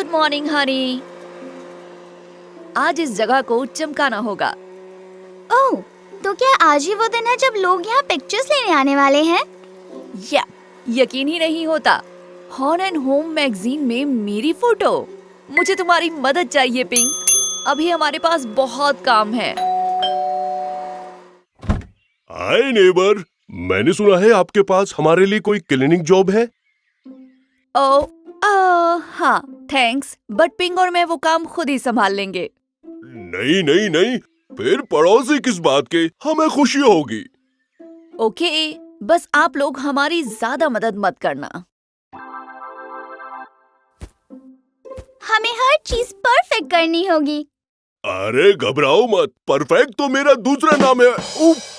Good morning Honey. आज इस जगह को चमकाना होगा। ओह, तो क्या आज ही वो दिन है जब लोग यहाँ पिक्चर्स लेने आने वाले हैं? यकीन ही नहीं होता। हॉर्न एंड होम मैगजीन में मेरी फोटो। मुझे तुम्हारी मदद चाहिए पिंक। अभी हमारे पास बहुत काम है। हाय नेबर, मैंने सुना है आपके पास हमारे लिए कोई क्लीनिंग जॉब है। हाँ थैंक्स, बट पिंक और मैं वो काम खुद ही संभाल लेंगे। नहीं नहीं नहीं, फिर पड़ोसी किस बात के, हमें खुशी होगी। ओके, बस आप लोग हमारी ज्यादा मदद मत करना। हमें हर चीज परफेक्ट करनी होगी। अरे घबराओ मत, परफेक्ट तो मेरा दूसरा नाम है। उप्स।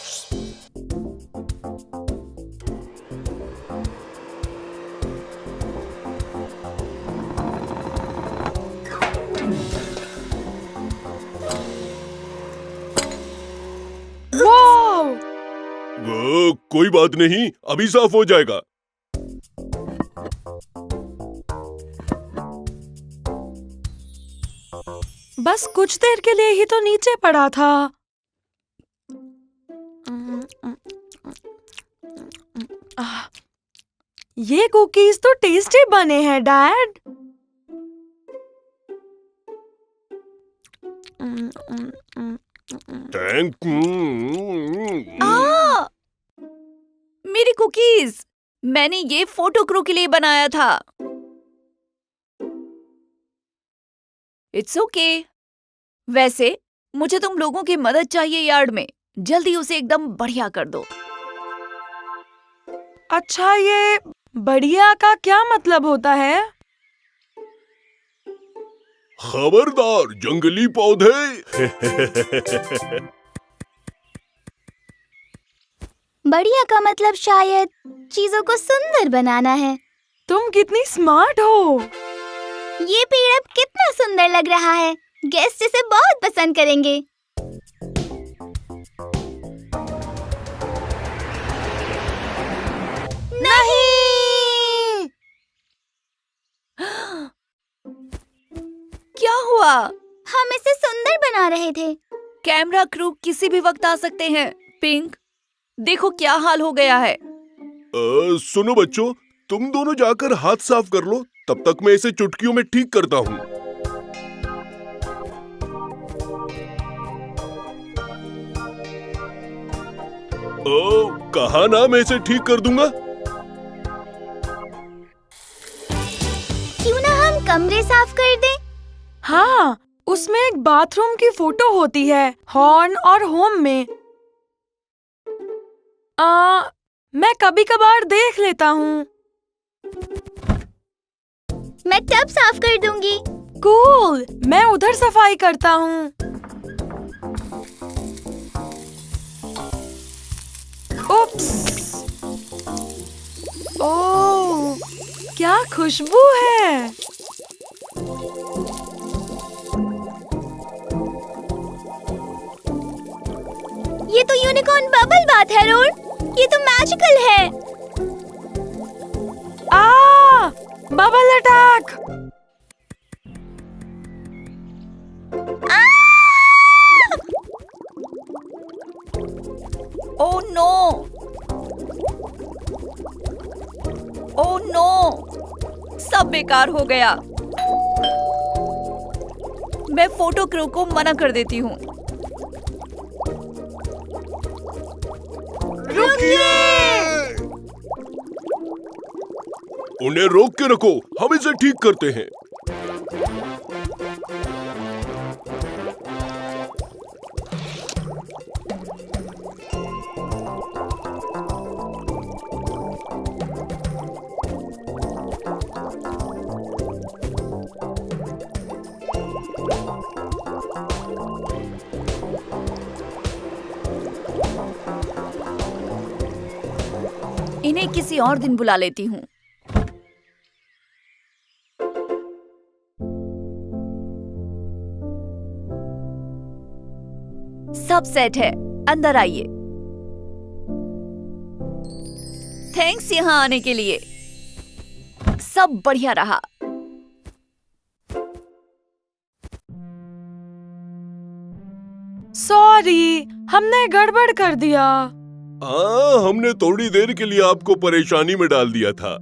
कोई बात नहीं, अभी साफ हो जाएगा। बस कुछ देर के लिए ही तो नीचे पड़ा था। ये कुकीज तो टेस्टी बने हैं डैड। थैंक मेरी कुकीज, मैंने ये फोटो क्रू के लिए बनाया था। It's okay. वैसे मुझे तुम लोगों की मदद चाहिए यार्ड में। जल्दी उसे एकदम बढ़िया कर दो। अच्छा, ये बढ़िया का क्या मतलब होता है? खबरदार जंगली पौधे। बढ़िया का मतलब शायद चीजों को सुंदर बनाना है। तुम कितनी स्मार्ट हो। ये पेड़ अब कितना सुंदर लग रहा है। गेस्ट इसे बहुत पसंद करेंगे। नहीं! क्या हुआ? हम इसे सुंदर बना रहे थे। कैमरा क्रू किसी भी वक्त आ सकते हैं। पिंक, देखो क्या हाल हो गया है। सुनो बच्चों, तुम दोनों जाकर हाथ साफ कर लो, तब तक मैं इसे चुटकियों में ठीक करता हूँ। कहा ना मैं इसे ठीक कर दूंगा। क्यों ना हम कमरे साफ कर दें? हाँ, उसमें एक बाथरूम की फोटो होती है हॉर्न और होम में। मैं कभी कभार देख लेता हूँ। मैं टब साफ कर दूंगी। कूल, मैं उधर सफाई करता हूँ। उप्स। ओह, क्या खुशबू है। ये तो यूनिकॉर्न बबल बाथ है रोड। ये तो मैजिकल है। Bubble attack. Oh no, oh no, सब बेकार हो गया। मैं फोटो क्रू को मना कर देती हूँ। उन्हें रोक के रखो, हम इसे ठीक करते हैं। इन्हें किसी और दिन बुला लेती हूँ। सब सेट है, अंदर आइए। थैंक्स यहाँ आने के लिए। सब बढ़िया रहा। सॉरी, हमने गड़बड़ कर दिया। हमने थोड़ी देर के लिए आपको परेशानी में डाल दिया था।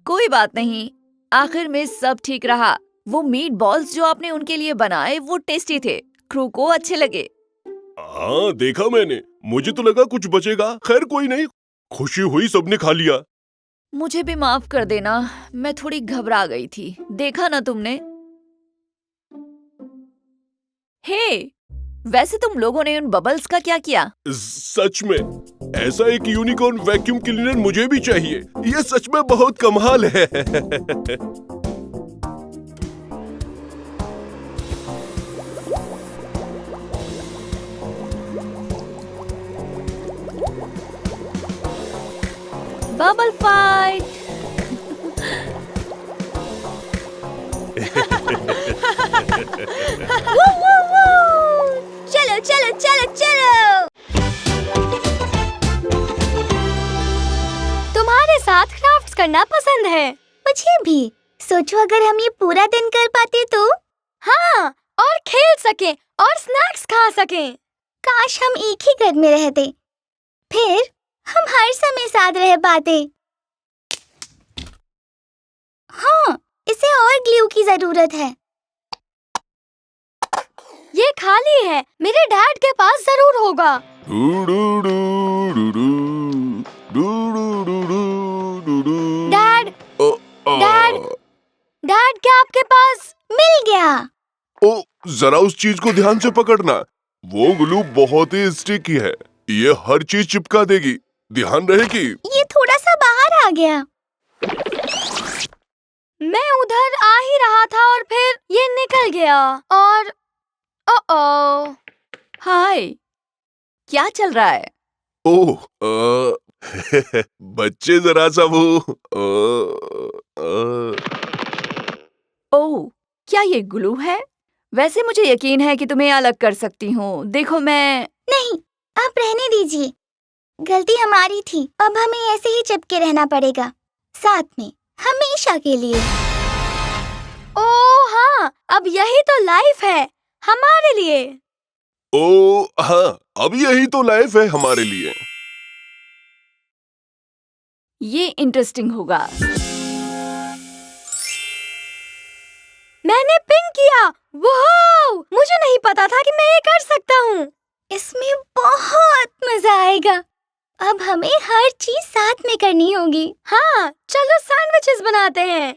कोई बात नहीं, आखिर में सब ठीक रहा। वो मीट बॉल्स जो आपने उनके लिए बनाए वो टेस्टी थे, क्रू को अच्छे लगे। हाँ, देखा मैंने, मुझे तो लगा कुछ बचेगा। खैर कोई नहीं, खुशी हुई सबने खा लिया। मुझे भी माफ कर देना, मैं थोड़ी घबरा गई थी। देखा ना तुमने। हे, वैसे तुम लोगों ने उन बबल्स का क्या किया? सच में ऐसा एक यूनिकॉर्न वैक्यूम क्लीनर मुझे भी चाहिए। ये सच में बहुत कमाल है। Bubble fight. चलो चलो चलो चलो। तुम्हारे साथ क्राफ्ट्स करना पसंद है। मुझे भी। सोचो अगर हम ये पूरा दिन कर पाते तो। हाँ, और खेल सकें और स्नैक्स खा सकें। काश हम एक ही घर में रहते, फिर हम हर समय साथ रह पाते। हाँ, इसे और ग्लू की जरूरत है। ये खाली है, मेरे डैड के पास जरूर होगा। डैड, डैड, डैड, क्या आपके पास मिल गया? ओ, जरा उस चीज को ध्यान से पकड़ना। वो ग्लू बहुत ही स्टिकी है, ये हर चीज चिपका देगी। ध्यान रहे कि ये थोड़ा सा बाहर आ गया। मैं उधर आ ही रहा था और फिर ये निकल गया और ओ हाय, क्या चल रहा है? ओह, बच्चे जरा सा वो ओह, क्या ये ग्लू है? वैसे मुझे यकीन है कि तुम्हें अलग कर सकती हूँ। देखो मैं। नहीं, आप रहने दीजिए। गलती हमारी थी। अब हमें ऐसे ही चिपके रहना पड़ेगा, साथ में हमेशा के लिए। ओह हाँ, अब यही तो लाइफ है हमारे लिए। ओ हाँ, अब यही तो लाइफ है हमारे लिए। ये इंटरेस्टिंग होगा। मैंने पिंक किया। वाह! मुझे नहीं पता था कि मैं ये कर सकता हूँ। इसमें बहुत मजा आएगा। अब हमें हर चीज साथ में करनी होगी। हाँ, चलो सैंडविचेस बनाते हैं।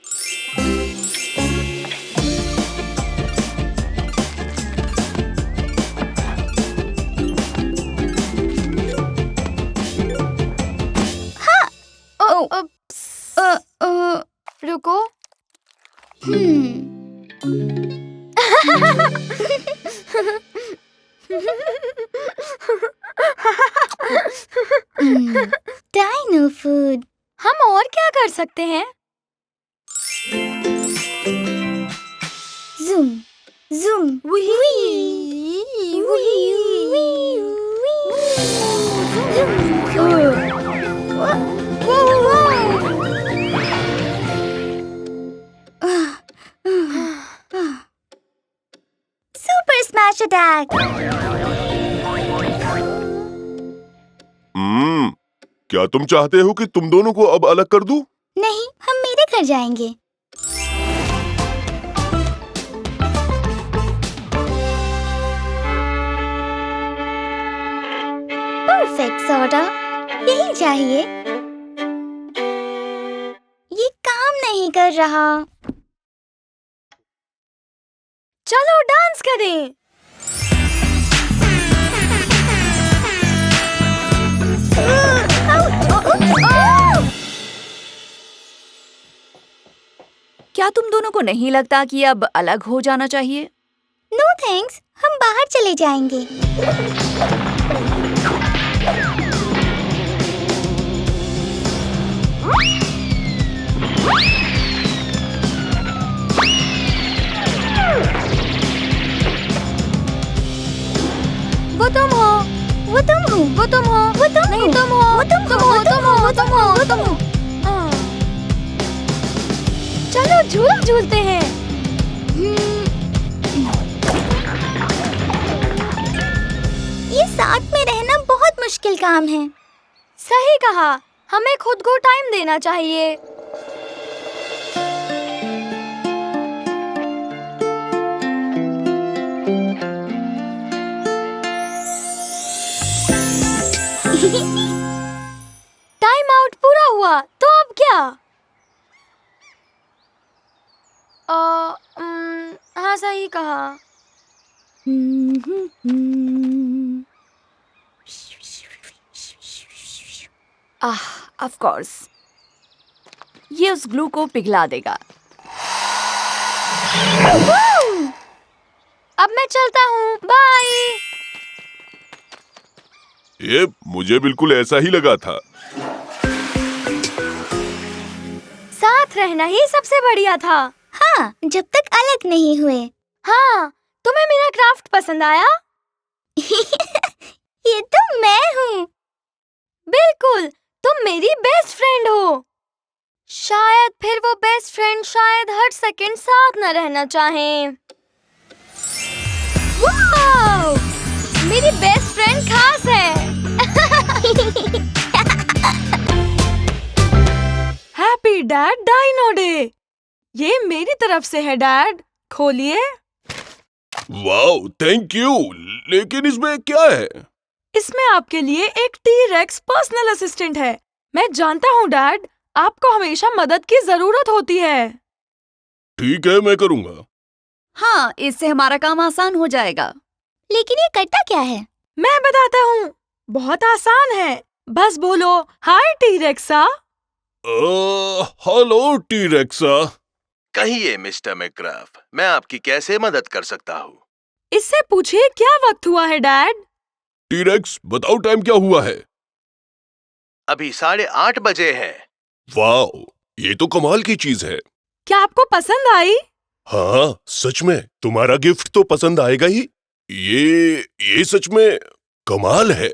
रुको। Dino food. हम और क्या कर सकते हैं? Zoom zoom super smash attack. क्या तुम चाहते हो कि तुम दोनों को अब अलग कर दूं? नहीं, हम मेरे घर जाएंगे। परफेक्ट सोडा, यही चाहिए। ये काम नहीं कर रहा। चलो डांस करें। क्या तुम दोनों को नहीं लगता कि अब अलग हो जाना चाहिए? नो थैंक्स, हम बाहर चले जाएंगे। वो तुम हो, वो तुम हो, वो तुम हो, वो तुम नहीं तुम हो, वो तुम हो, तुम हो, तुम हो, वो तुम हो। चलो झूला झूलते हैं। साथ में रहना बहुत मुश्किल काम है। सही कहा, हमें खुद को टाइम देना चाहिए। टाइम आउट पूरा हुआ, तो अब क्या? हाँ, सही कहा। ऑफ कोर्स, ये उस ग्लू को पिघला देगा। अब मैं चलता हूँ, बाय। ये मुझे बिल्कुल ऐसा ही लगा था। साथ रहना ही सबसे बढ़िया था। हाँ, जब तक अलग नहीं हुए। हाँ, तुम्हें मेरा क्राफ्ट पसंद आया? ये तो मैं हूँ। बिल्कुल, तुम मेरी बेस्ट फ्रेंड हो। शायद फिर वो बेस्ट फ्रेंड शायद हर सेकंड साथ न रहना चाहें। वाओ! मेरी बेस्ट फ्रेंड खास है। Happy dad dino day. ये मेरी तरफ से है डैड, खोलिए। Wow, thank you. लेकिन इसमें क्या है? इसमें आपके लिए एक टी-रेक्स पर्सनल असिस्टेंट है। मैं जानता हूँ डैड, आपको हमेशा मदद की जरूरत होती है। ठीक है, मैं करूँगा। हाँ, इससे हमारा काम आसान हो जाएगा। लेकिन ये करता क्या है? मैं बताता हूँ, बहुत आसान है। बस बोलो हाय टी-रेक्सा। हेलो टी-रेक्सा। कहिए मिस्टर मैकग्राफ, मैं आपकी कैसे मदद कर सकता हूँ? इससे पूछिए क्या वक्त हुआ है डैड। टी-रेक्स, बताओ टाइम क्या हुआ है? अभी 8:30 बजे है। वाओ, ये तो कमाल की चीज है। क्या आपको पसंद आई? हाँ, सच में तुम्हारा गिफ्ट तो पसंद आएगा ही। ये सच में कमाल है।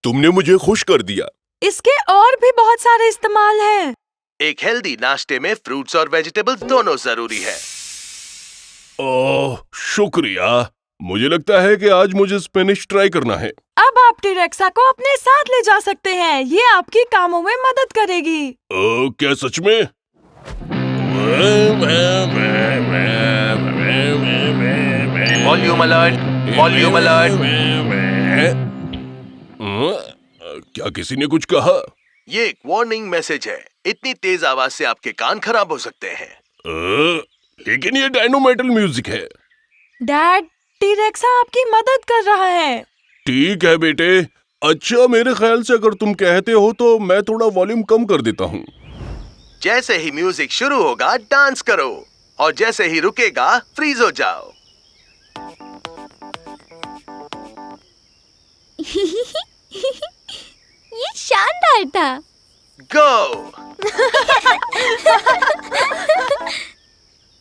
तुमने मुझे खुश कर दिया। इसके और भी बहुत सारे इस्तेमाल हैं। एक हेल्दी नाश्ते में फ्रूट्स और वेजिटेबल्स दोनों जरूरी है। ओह, शुक्रिया। मुझे लगता है कि आज मुझे स्पेनिश ट्राई करना है। अब आप टी-रेक्सा को अपने साथ ले जा सकते हैं। ये आपकी कामों में मदद करेगी। क्या सच में? Volume alert, volume alert. क्या किसी ने कुछ कहा? ये एक वार्निंग मैसेज है। इतनी तेज आवाज से आपके कान खराब हो सकते हैं। लेकिन ये डायनो मेटल म्यूजिक है। डैड, टी-रेक्सा आपकी मदद कर रहा है। ठीक है बेटे। अच्छा, मेरे ख्याल से अगर तुम कहते हो तो मैं थोड़ा वॉल्यूम कम कर देता हूँ। जैसे ही म्यूजिक शुरू होगा डांस करो, और जैसे ही रुकेगा फ्रीज हो जाओ। ये शानदार था। गो!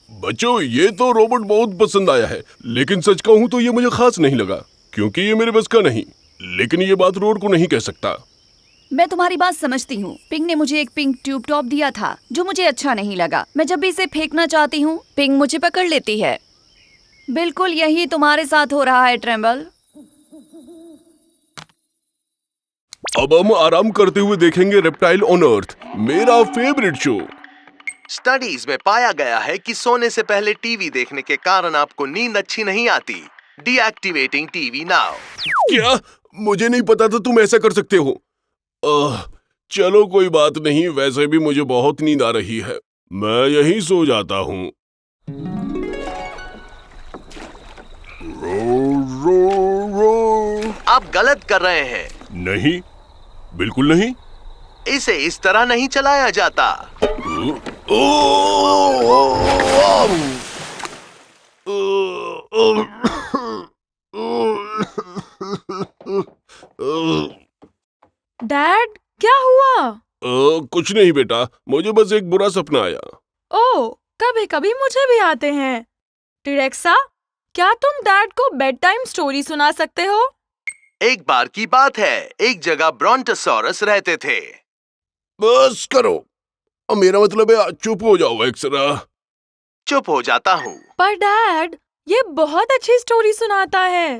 बच्चों, ये तो रोबोट बहुत पसंद आया है, लेकिन सच कहूँ तो ये मुझे खास नहीं लगा, क्योंकि ये मेरे बस का नहीं। लेकिन ये बात रोड को नहीं कह सकता। मैं तुम्हारी बात समझती हूँ। पिंक ने मुझे एक पिंक ट्यूब टॉप दिया था जो मुझे अच्छा नहीं लगा। मैं जब भी इसे फेंकना चाहती हूँ, पिंक मुझे पकड़ लेती है। बिल्कुल यही तुम्हारे साथ हो रहा है ट्रेम्बल। अब हम आराम करते हुए देखेंगे रेप्टाइल ऑन अर्थ, मेरा फेवरेट शो। स्टडीज में पाया गया है कि सोने से पहले टीवी देखने के कारण आपको नींद अच्छी नहीं आती। Deactivating TV now. क्या? मुझे नहीं पता था तुम ऐसा कर सकते हो। चलो कोई बात नहीं, वैसे भी मुझे बहुत नींद आ रही है। मैं यहीं सो जाता हूँ। आप गलत कर रहे हैं। नहीं, बिल्कुल नहीं। इसे इस तरह नहीं चलाया जाता। डैड, क्या हुआ? कुछ नहीं बेटा, मुझे बस एक बुरा सपना आया। ओह, कभी कभी मुझे भी आते हैं। टी-रेक्सा, क्या तुम डैड को बेड टाइम स्टोरी सुना सकते हो? एक बार की बात है, एक जगह ब्रोंटोसॉरस रहते थे। बस करो, अब मेरा मतलब है चुप हो जाओ एक्सरा। चुप हो जाता हूँ। पर डैड, ये बहुत अच्छी स्टोरी सुनाता है।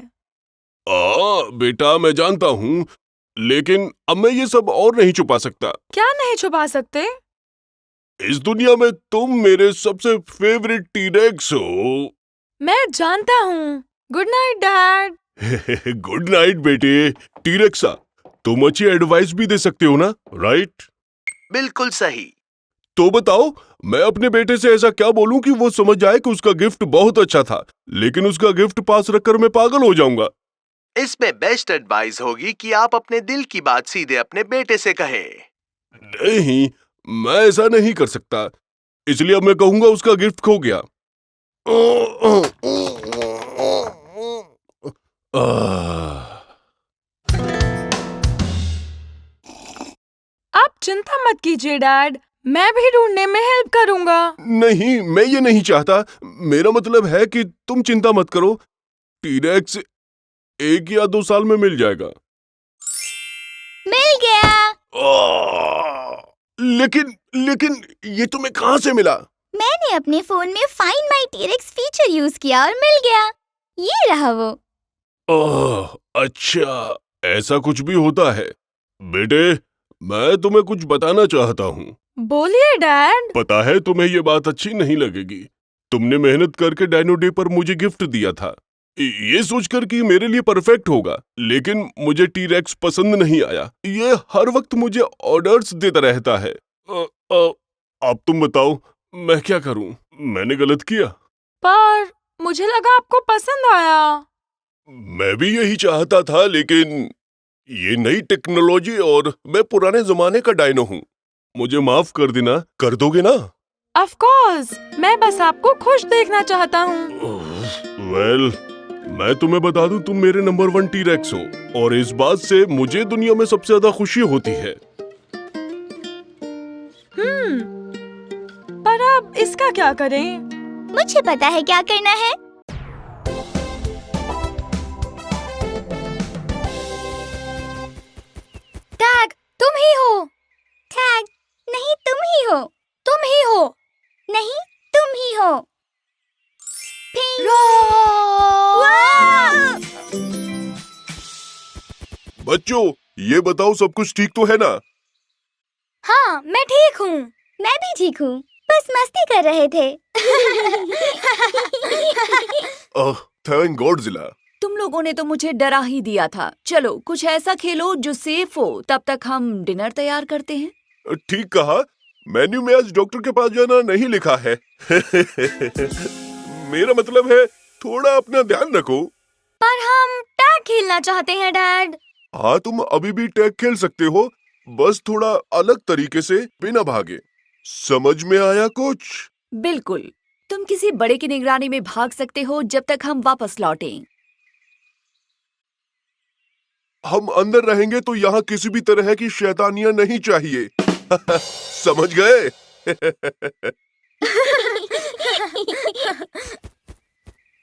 बेटा मैं जानता हूँ, लेकिन अब मैं ये सब और नहीं छुपा सकता। क्या नहीं छुपा सकते? इस दुनिया में तुम मेरे सबसे फेवरेट टीरेक्स हो। मैं जानता हूँ। Good night dad. Good night बेटे। टीरेक्सा, तुम अच्छी एडवाइस भी दे सकते हो ना, राइट? बिल्कुल सही। तो बताओ, मैं अपने बेटे से ऐसा क्या बोलूं कि वो समझ जाए कि उसका गिफ्ट बहुत अच्छा था, लेकिन उसका गिफ्ट पास रखकर मैं पागल हो जाऊंगा। इसमें बेस्ट एडवाइस होगी कि आप अपने दिल की बात सीधे अपने बेटे से कहें। नहीं, मैं ऐसा नहीं कर सकता, इसलिए अब मैं कहूंगा उसका गिफ्ट खो गया। आप चिंता मत कीजिए डैड, मैं भी ढूंढने में हेल्प करूंगा। नहीं, मैं ये नहीं चाहता। मेरा मतलब है कि तुम चिंता मत करो, टीरेक्स 1 या 2 साल में मिल जाएगा। मिल गया। लेकिन ये तुम्हें कहाँ से मिला? मैंने अपने फोन में find my T-Rex feature use किया और मिल गया। ये रहा वो। ओह, अच्छा, ऐसा कुछ भी होता है। बेटे, मैं तुम्हें कुछ बताना चाहता हूँ। बोलिए डैड। पता है तुम्हें ये बात अच्छी नहीं लगेगी। तुमने मेहनत करके डायनो डे पर मुझे गिफ्ट दिया था, ये सोचकर कि मेरे लिए परफेक्ट होगा, लेकिन मुझे टीरेक्स पसंद नहीं आया। ये हर वक्त मुझे ऑर्डर्स देता रहता है। अब तुम बताओ, मैं क्या करूं? मैंने गलत किया? पर मुझे लगा आपको पसंद आया। मैं भी यही चाहता था, लेकिन ये नई टेक्नोलॉजी और मैं पुराने जमाने का डायनो हूँ। मुझे माफ कर देना, कर दोगे ना? ऑफ कोर्स, मैं बस आपको खुश देखना चाहता हूँ। वेल, मैं तुम्हें बता दूं, तुम मेरे नंबर 1 टीरेक्स हो, और इस बात से मुझे दुनिया में सबसे ज्यादा खुशी होती है। पर अब इसका क्या करें? मुझे पता है क्या करना है। टैग, तुम ही हो। टैग, नहीं तुम ही हो। तुम ही हो। नहीं तुम ही हो। पिंक। वाह! बच्चों, ये बताओ सब कुछ ठीक तो है ना? हाँ, मैं ठीक हूँ। मैं भी ठीक हूँ, बस मस्ती कर रहे थे। Thank Godzilla. तुम लोगों ने तो मुझे डरा ही दिया था। चलो कुछ ऐसा खेलो जो सेफ हो, तब तक हम डिनर तैयार करते हैं। ठीक कहा। मेन्यू में आज डॉक्टर के पास जाना नहीं लिखा है। मेरा मतलब है, थोड़ा अपना ध्यान रखो। पर हम टैग खेलना चाहते हैं डैड। हाँ, तुम अभी भी टैग खेल सकते हो, बस थोड़ा अलग तरीके से, बिना भागे। समझ में आया कुछ? बिल्कुल, तुम किसी बड़े की निगरानी में भाग सकते हो जब तक हम वापस लौटें। हम अंदर रहेंगे तो यहाँ किसी भी तरह की शैतानियां नहीं चाहिए। समझ गए?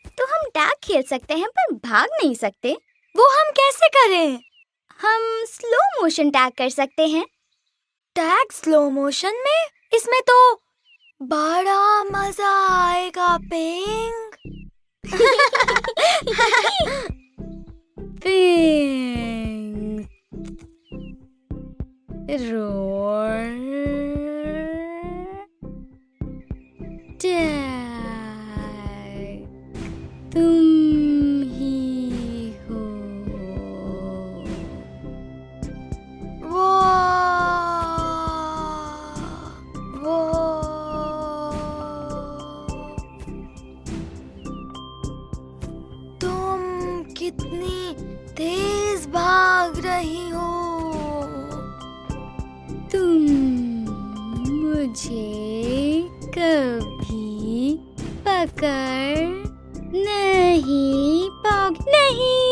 तो हम टैग खेल सकते हैं पर भाग नहीं सकते। वो हम कैसे करें? हम स्लो मोशन टैग कर सकते हैं। टैग स्लो मोशन में? इसमें तो बड़ा मजा आएगा पिंक। पिंक रोर टैग, तुम ही हो। तुम कितनी तेज भाग रही हो। तुम मुझे कभी पकड़ नहीं पाओगे। नहीं।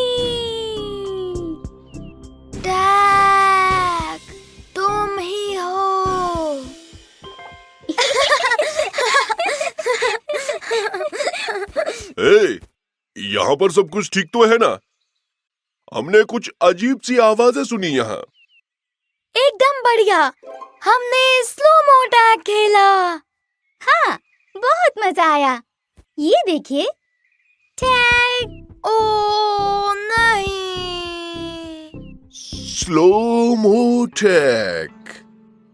टैग, तुम ही हो। यहाँ पर सब कुछ ठीक तो है ना? हमने कुछ अजीब सी आवाजें सुनी यहाँ। एकदम बढ़िया, हमने स्लो मो टैग खेला। हाँ, बहुत मजा आया। ये देखिए, टैग। ओ नहीं, स्लो मोटेक।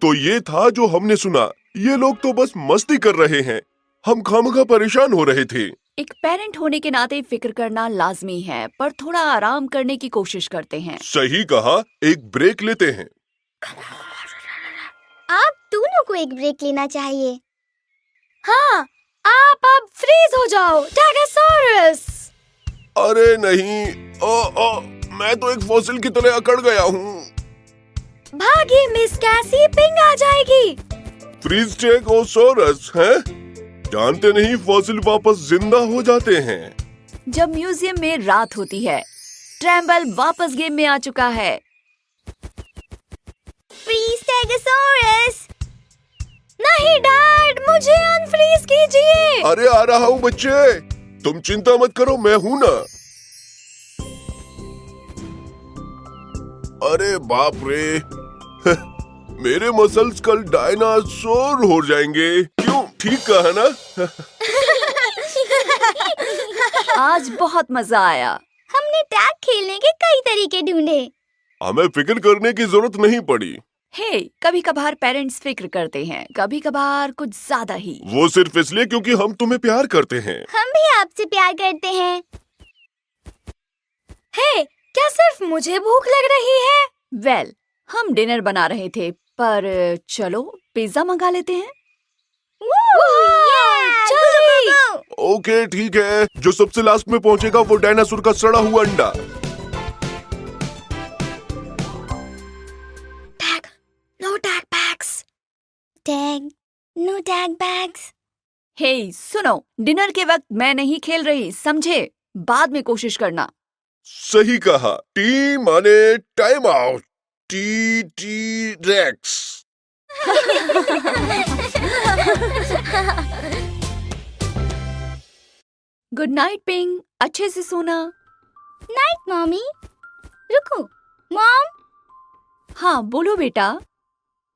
तो ये था जो हमने सुना। ये लोग तो बस मस्ती कर रहे हैं, हम खामखा परेशान हो रहे थे। एक पेरेंट होने के नाते फिक्र करना लाजमी है, पर थोड़ा आराम करने की कोशिश करते हैं। सही कहा, एक ब्रेक लेते हैं। आप दोनों को एक ब्रेक लेना चाहिए। हाँ, आप अब फ्रीज हो जाओ, टाइगरसॉरस। अरे नहीं, मैं तो एक फॉसिल की तरह अकड़ गया हूँ। भागिए मिस कैसी, पिंग आ जाएगी। फ्रीज टेगोसोरस है? जानते नहीं फॉसिल वापस जिंदा हो जाते हैं। जब म्यूजियम में रात होती है, ट्रैम्बल वापस गेम में आ चुका है। फ्रीज टाइगरसॉरस। नहीं डैड, मुझे अनफ्रीज कीजिए। अरे आ रहा हूँ बच्चे, तुम चिंता मत करो, मैं हूँ ना। अरे बाप रे, मेरे मसल्स कल डायनासोर हो जाएंगे। क्यों, ठीक कहा ना? आज बहुत मजा आया। हमने टैग खेलने के कई तरीके ढूंढे। हमें फिक्र करने की जरूरत नहीं पड़ी। हे, कभी कभार पेरेंट्स फिक्र करते हैं, कभी कभार कुछ ज्यादा ही। वो सिर्फ इसलिए क्योंकि हम तुम्हें प्यार करते हैं। हम भी आपसे प्यार करते हैं। हे, क्या सिर्फ मुझे भूख लग रही है? वेल, हम डिनर बना रहे थे, पर चलो पिज्जा मंगा लेते हैं। जल्दी। ओके ठीक है, जो सबसे लास्ट में पहुंचेगा वो डायनासोर का सड़ा हुआ अंडा। No tag bags. Tag, no tag bags. Hey सुनो, डिनर के वक्त मैं नहीं खेल रही, समझे? बाद में कोशिश करना। सही कहा। टी माने time out. T rex. Good night Ping, अच्छे से सोना। Night mommy. रुको मॉम। हाँ बोलो बेटा।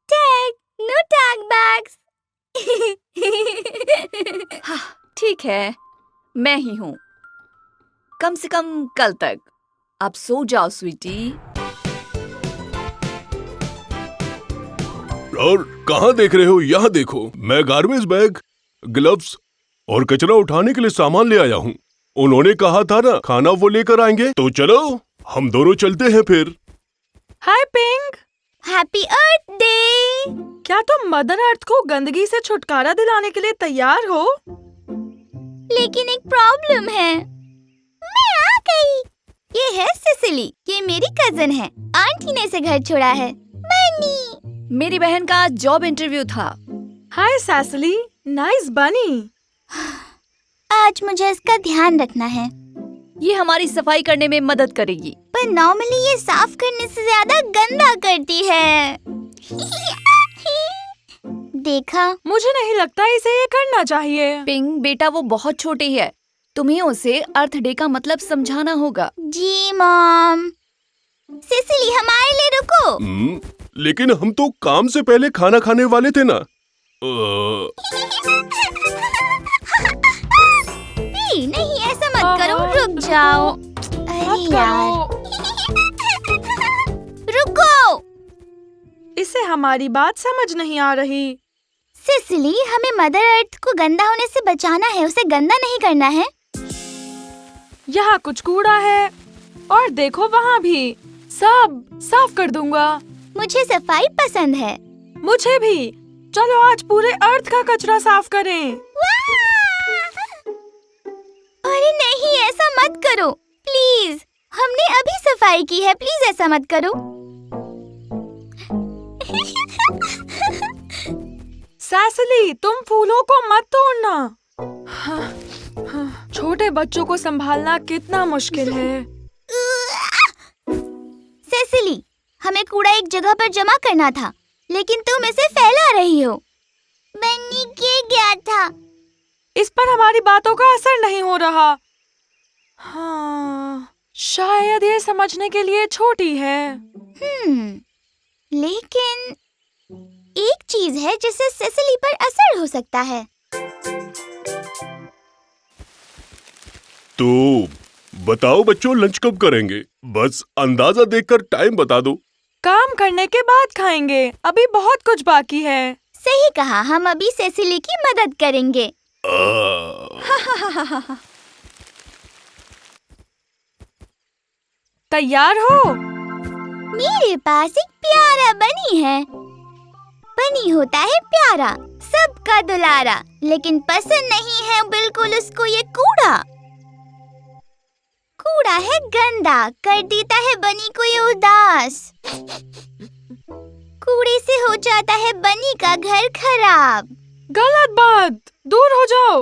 Tag, no tag bags. हाँ ठीक है, मैं ही हूँ, कम से कम कल तक। अब सो जाओ स्वीटी। और कहाँ देख रहे हो? यहाँ देखो, मैं गार्बेज बैग, ग्लव्स और कचरा उठाने के लिए सामान ले आया हूँ। उन्होंने कहा था ना खाना वो लेकर आएंगे, तो चलो हम दोनों चलते हैं फिर। हाय पिंग। हैप्पी अर्थ डे। क्या तुम मदर अर्थ को गंदगी से छुटकारा दिलाने के लिए तैयार हो? लेकिन एक प्रॉब्लम है। मैं आ गई। ये है सिसिली, ये मेरी कजन है। आंटी ने इसे घर छोड़ा है। बनी। मेरी बहन का जॉब इंटरव्यू था। हाय सैसली, नाइस बनी। आज मुझे इसका ध्यान रखना है। ये हमारी सफाई करने में मदद करेगी। पर नॉर्मली ये साफ करने से ज्यादा गंदा करती है। देखा? मुझे नहीं लगता इसे ये करना चाहिए। पिंग बेटा, वो बहुत छोटी है, तुम्हें उसे अर्थ डे का मतलब समझाना होगा। जी मॉम। सिसिली हमारे लिए रुको। लेकिन हम तो काम से पहले खाना खाने वाले थे ना। नहीं ऐसा मत करो, रुक जाओ। अरे यार, रुको। इसे हमारी बात समझ नहीं आ रही। सिसिली, हमें मदर अर्थ को गंदा होने से बचाना है, उसे गंदा नहीं करना है। यहाँ कुछ कूड़ा है और देखो वहाँ भी। सब साफ कर दूंगा। मुझे सफाई पसंद है। मुझे भी। चलो आज पूरे अर्थ का कचरा साफ करें। अरे नहीं, ऐसा मत करो प्लीज। हमने अभी सफाई की है, प्लीज ऐसा मत करो। सैसली, तुम फूलों को मत तोड़ना। छोटे बच्चों को संभालना कितना मुश्किल है। सेसिली, हमें कूड़ा एक जगह पर जमा करना था, लेकिन तुम इसे फैला रही हो। बन्नी ये क्या था? इस पर हमारी बातों का असर नहीं हो रहा। हाँ, शायद ये समझने के लिए छोटी है। लेकिन एक चीज है जिससे सेसिली पर असर हो सकता है। तो बताओ बच्चों, लंच कब करेंगे? बस अंदाजा देखकर टाइम बता दो। काम करने के बाद खाएंगे, अभी बहुत कुछ बाकी है। सही कहा, हम अभी सेसिली की मदद करेंगे। तैयार हो? मेरे पास एक प्यारा बनी है। बनी होता है प्यारा, सबका दुलारा, लेकिन पसंद नहीं है बिल्कुल उसको ये कूड़ा। कूड़ा है गंदा, कर देता है बनी को ये उदास। कूड़े से हो जाता है बनी का घर खराब। गलत बात, दूर हो जाओ।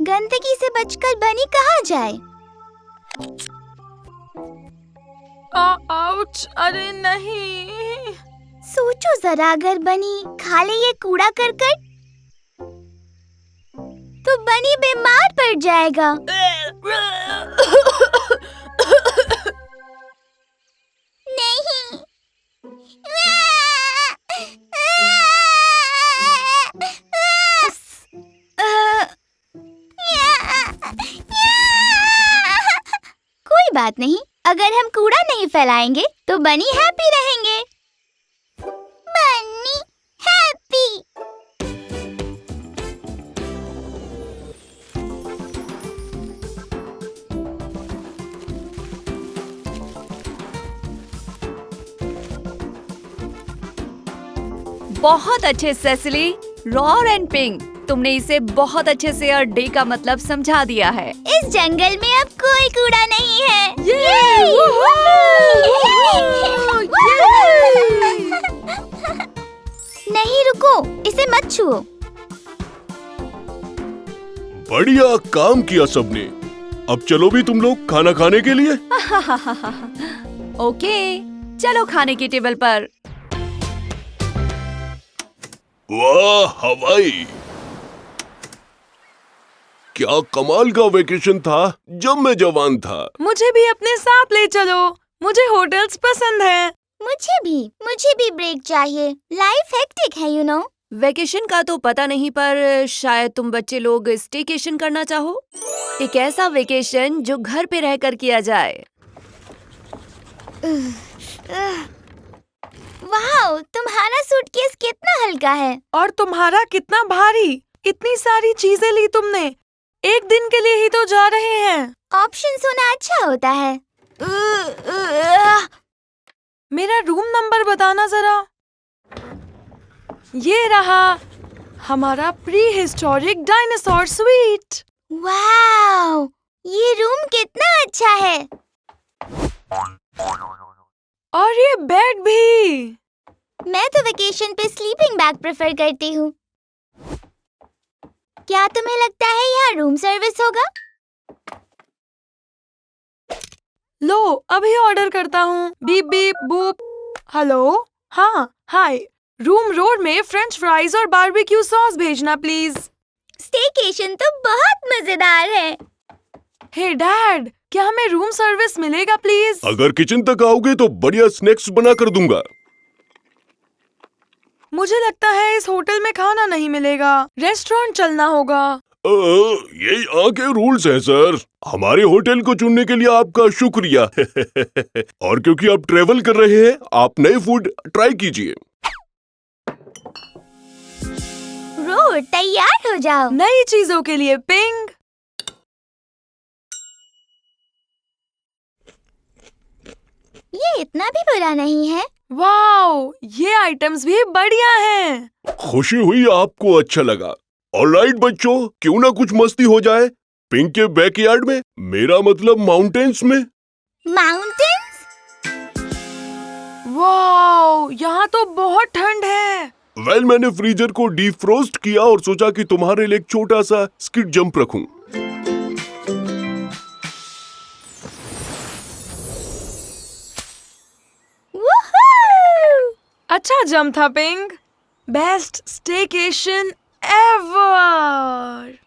गंदगी से बचकर बनी कहाँ जाए? आउच, अरे नहीं। सोचो जरा, अगर बनी खा ले ये कूड़ा करकट तो बनी बीमार पड़ जाएगा। नहीं। कोई बात नहीं, अगर हम कूड़ा नहीं फैलाएंगे तो बनी हैप्पी रहेंगे। बनी हैप्पी। बहुत अच्छे सेसिली, रॉर एंड पिंक, तुमने इसे बहुत अच्छे से और डे का मतलब समझा दिया है। इस जंगल में अब कोई कूड़ा नहीं है। नहीं रुको, इसे मत छुओ। बढ़िया काम किया सबने। अब चलो भी तुम लोग खाना खाने के लिए। ओके, चलो खाने की टेबल पर। वाह हवाई, क्या कमाल का वेकेशन था जब मैं जवान था। मुझे भी अपने साथ ले चलो, मुझे होटल्स पसंद है। मुझे भी ब्रेक चाहिए। लाइफ हेक्टिक है, यू नो। वेकेशन का तो पता नहीं, पर शायद तुम बच्चे लोग स्टेकेशन करना चाहो। एक ऐसा वेकेशन जो घर पे रहकर किया जाए। वाह, तुम्हारा सूटकेस कितना हल्का है। और तुम्हारा कितना भारी। इतनी सारी चीजें ली तुमने। एक दिन के लिए ही तो जा रहे हैं। ऑप्शंस होना अच्छा होता है। मेरा रूम नंबर बताना जरा। ये रहा हमारा प्री हिस्टोरिक डायनासोर स्वीट। वाह, ये रूम कितना अच्छा है। और ये बेड भी। मैं तो वेकेशन पे स्लीपिंग बैग प्रेफर करती हूँ। क्या तुम्हें लगता है यहाँ रूम सर्विस होगा? लो, अभी ऑर्डर करता हूँ। Beep beep boop. हेलो, हाँ, हाय। रूम रोड में फ्रेंच फ्राइज और बारबेक्यू सॉस भेजना प्लीज। स्टेकेशन तो बहुत मजेदार है। हे डैड, क्या हमें रूम सर्विस मिलेगा प्लीज? अगर किचन तक आओगे तो बढ़िया स्नैक्स बना कर दूंगा। मुझे लगता है इस होटल में खाना नहीं मिलेगा, रेस्टोरेंट चलना होगा। ये यहाँ के रूल्स हैं सर। हमारे होटल को चुनने के लिए आपका शुक्रिया। और क्योंकि आप ट्रेवल कर रहे हैं, आप नए फूड ट्राई कीजिए। रोड तैयार हो जाओ। नई चीजों के लिए पिंग। ये इतना भी बुरा नहीं है। वाओ, ये आइटम्स भी बढ़िया हैं। खुशी हुई आपको अच्छा लगा। ऑलराइट बच्चों, क्यों ना कुछ मस्ती हो जाए पिंक के बैकयार्ड में, मेरा मतलब माउंटेन्स में। माउंटेन्स? वाओ, यहाँ तो बहुत ठंड है। वेल, मैंने फ्रीजर को डीफ्रोस्ट किया और सोचा कि तुम्हारे लिए एक छोटा सा स्किट जंप रखूं। अच्छा जंप था पिंग। Best staycation ever.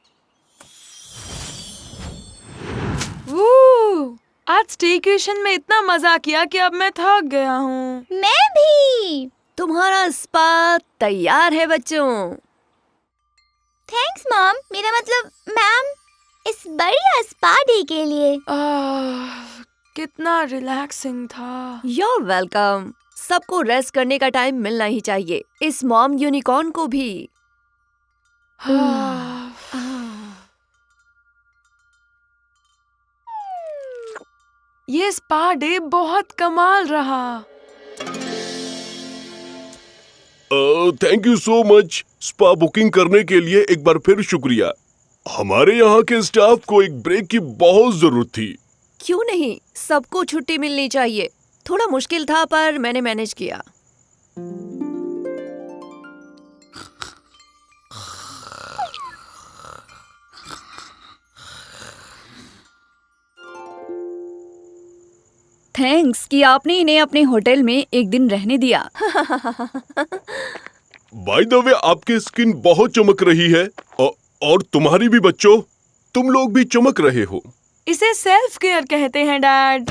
आज स्टेकेशन में इतना मजा किया कि अब मैं थक गया हूँ। मैं भी। तुम्हारा स्पा तैयार है बच्चों। थैंक्स मॉम, मेरा मतलब मैम, इस बढ़िया स्पा डे के लिए। कितना रिलैक्सिंग था। You're welcome. सबको रेस्ट करने का टाइम मिलना ही चाहिए, इस मॉम यूनिकॉर्न को भी। ये स्पा डे बहुत कमाल रहा। Thank you so much. Spa booking करने के लिए एक बार फिर शुक्रिया। हमारे यहाँ के स्टाफ को एक ब्रेक की बहुत जरूरत थी। क्यों नहीं, सबको छुट्टी मिलनी चाहिए। थोड़ा मुश्किल था पर मैंने मैनेज किया। थैंक्स कि आपने इन्हें अपने होटल में एक दिन रहने दिया। बाय द वे, आपकी स्किन बहुत चमक रही है और तुम्हारी भी बच्चों, तुम लोग भी चमक रहे हो। इसे सेल्फ केयर कहते हैं डैड।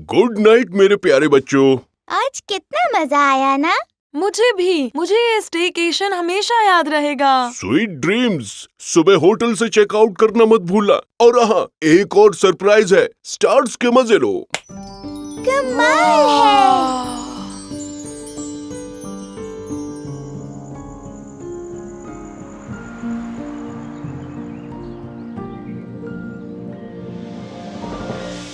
गुड नाइट मेरे प्यारे बच्चों। आज कितना मजा आया ना। मुझे भी। मुझे ये स्टेकेशन हमेशा याद रहेगा। Sweet dreams. सुबह होटल से चेकआउट करना मत भूलना। और हाँ, एक और सरप्राइज है, स्टार्स के मजे लो। कमाल है।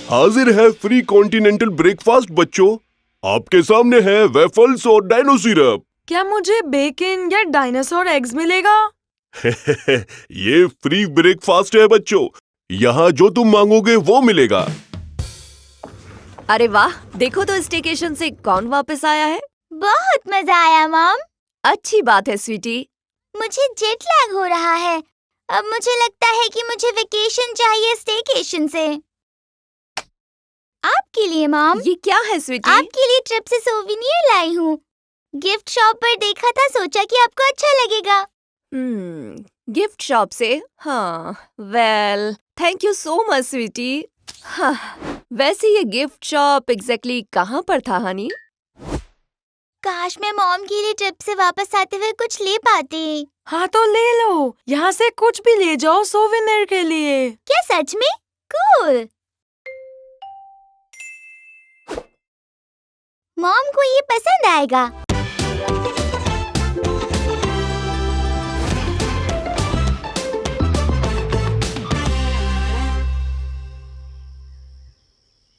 हाजिर है फ्री कॉन्टिनेंटल ब्रेकफास्ट बच्चों। आपके सामने है वेफल्स और डायनो सिरप। क्या मुझे बेकन या डायनासोर एग्स मिलेगा? ये फ्री ब्रेकफास्ट है बच्चों, यहाँ जो तुम मांगोगे वो मिलेगा। अरे वाह, देखो तो स्टेकेशन से कौन वापस आया है। बहुत मजा आया मॉम। अच्छी बात है स्वीटी। मुझे जेट लैग हो रहा है। अब मुझे लगता है कि मुझे वेकेशन चाहिए स्टेकेशन से। आपके लिए मॉम। ये क्या है स्वीटी? आपके लिए ट्रिप से सोविनियर लाई हूँ। गिफ्ट शॉप पर देखा था, सोचा कि आपको अच्छा लगेगा। गिफ्ट शॉप से? हाँ, well thank you so much sweetie. हाँ, वैसे ये गिफ्ट शॉप एग्जैक्टली कहाँ पर था हनी? काश मैं मॉम के लिए ट्रिप से वापस आते हुए कुछ ले पाती। हाँ तो ले लो, यहाँ से कुछ भी ले जाओ सोविनियर के लिए। क्या सच में? कूल। मॉम को ये पसंद आएगा।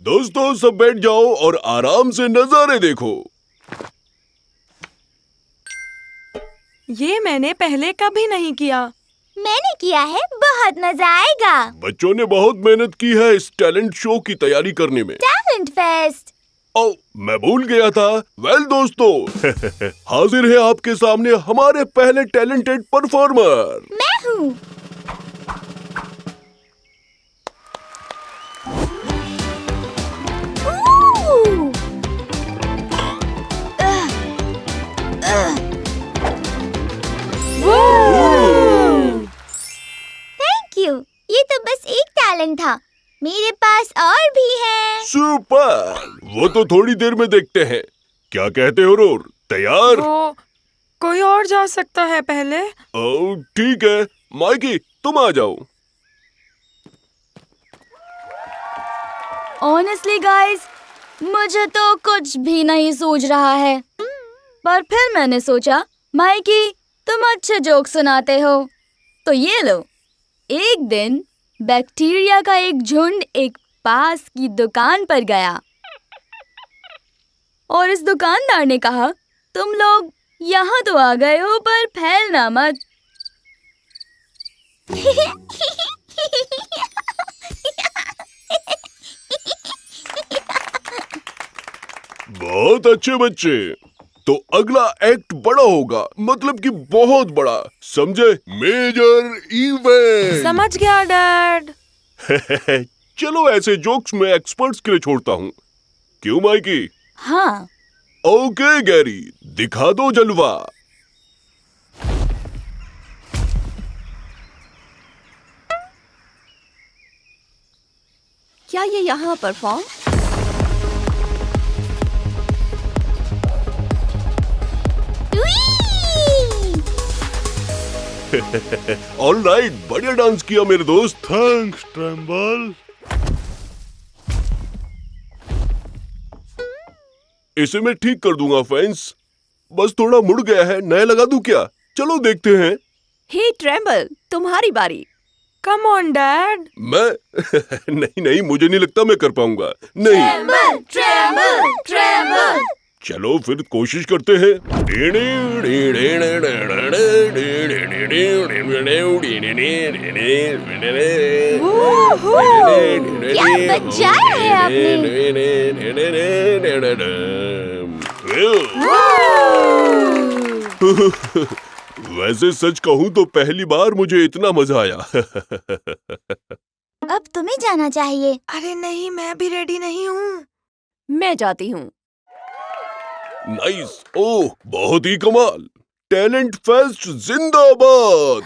दोस्तों सब बैठ जाओ और आराम से नजारे देखो। ये मैंने पहले कभी नहीं किया। मैंने किया है, बहुत मजा आएगा। बच्चों ने बहुत मेहनत की है इस टैलेंट शो की तैयारी करने में। Talent fest. ओ, मैं भूल गया था। वेल दोस्तों, हाजिर है आपके सामने हमारे पहले टैलेंटेड परफॉर्मर। मैं हूँ। Thank you. ये तो बस एक टैलेंट था, मेरे पास और भी है। सुपर, वो तो थोड़ी देर में देखते हैं। क्या कहते हो रोर, तैयार? तो कोई और जा सकता है पहले? ओ, ठीक है माइकी, तुम आ जाओ। ऑनेस्टली गाइस, मुझे तो कुछ भी नहीं सूझ रहा है। पर फिर मैंने सोचा, माइकी तुम अच्छे जोक सुनाते हो, तो ये लो। एक दिन बैक्टीरिया का एक झुंड एक पास की दुकान पर गया और इस दुकानदार ने कहा, तुम लोग यहाँ तो आ गए हो पर फैलना मत। बहुत अच्छे बच्चे। तो अगला एक्ट बड़ा होगा, मतलब कि बहुत बड़ा, समझे? Major event. समझ गया डैड। चलो ऐसे जोक्स में एक्सपर्ट्स के लिए छोड़ता हूँ। क्यों माइकी? हाँ। ओके गैरी, दिखा दो जलवा। क्या ये यहाँ परफॉर्म? ऑलराइट, बढ़िया डांस किया मेरे दोस्त। Thanks tremble. इसे मैं ठीक कर दूंगा फेंस, बस थोड़ा मुड़ गया है, नया लगा दूं क्या? चलो देखते हैं। हे ट्रेम्बल, तुम्हारी बारी। Come on dad. मैं नहीं, मुझे नहीं लगता मैं कर पाऊंगा। नहीं, ट्रेम्बल। चलो फिर कोशिश करते हैं। क्या बजाया है वैसे सच कहूँ तो पहली बार मुझे इतना मजा आया। अब तुम्हें जाना चाहिए। अरे नहीं, मैं भी रेडी नहीं हूँ। मैं जाती हूँ। नाइस, ओह बहुत ही कमाल। टैलेंट फेस्ट जिंदाबाद।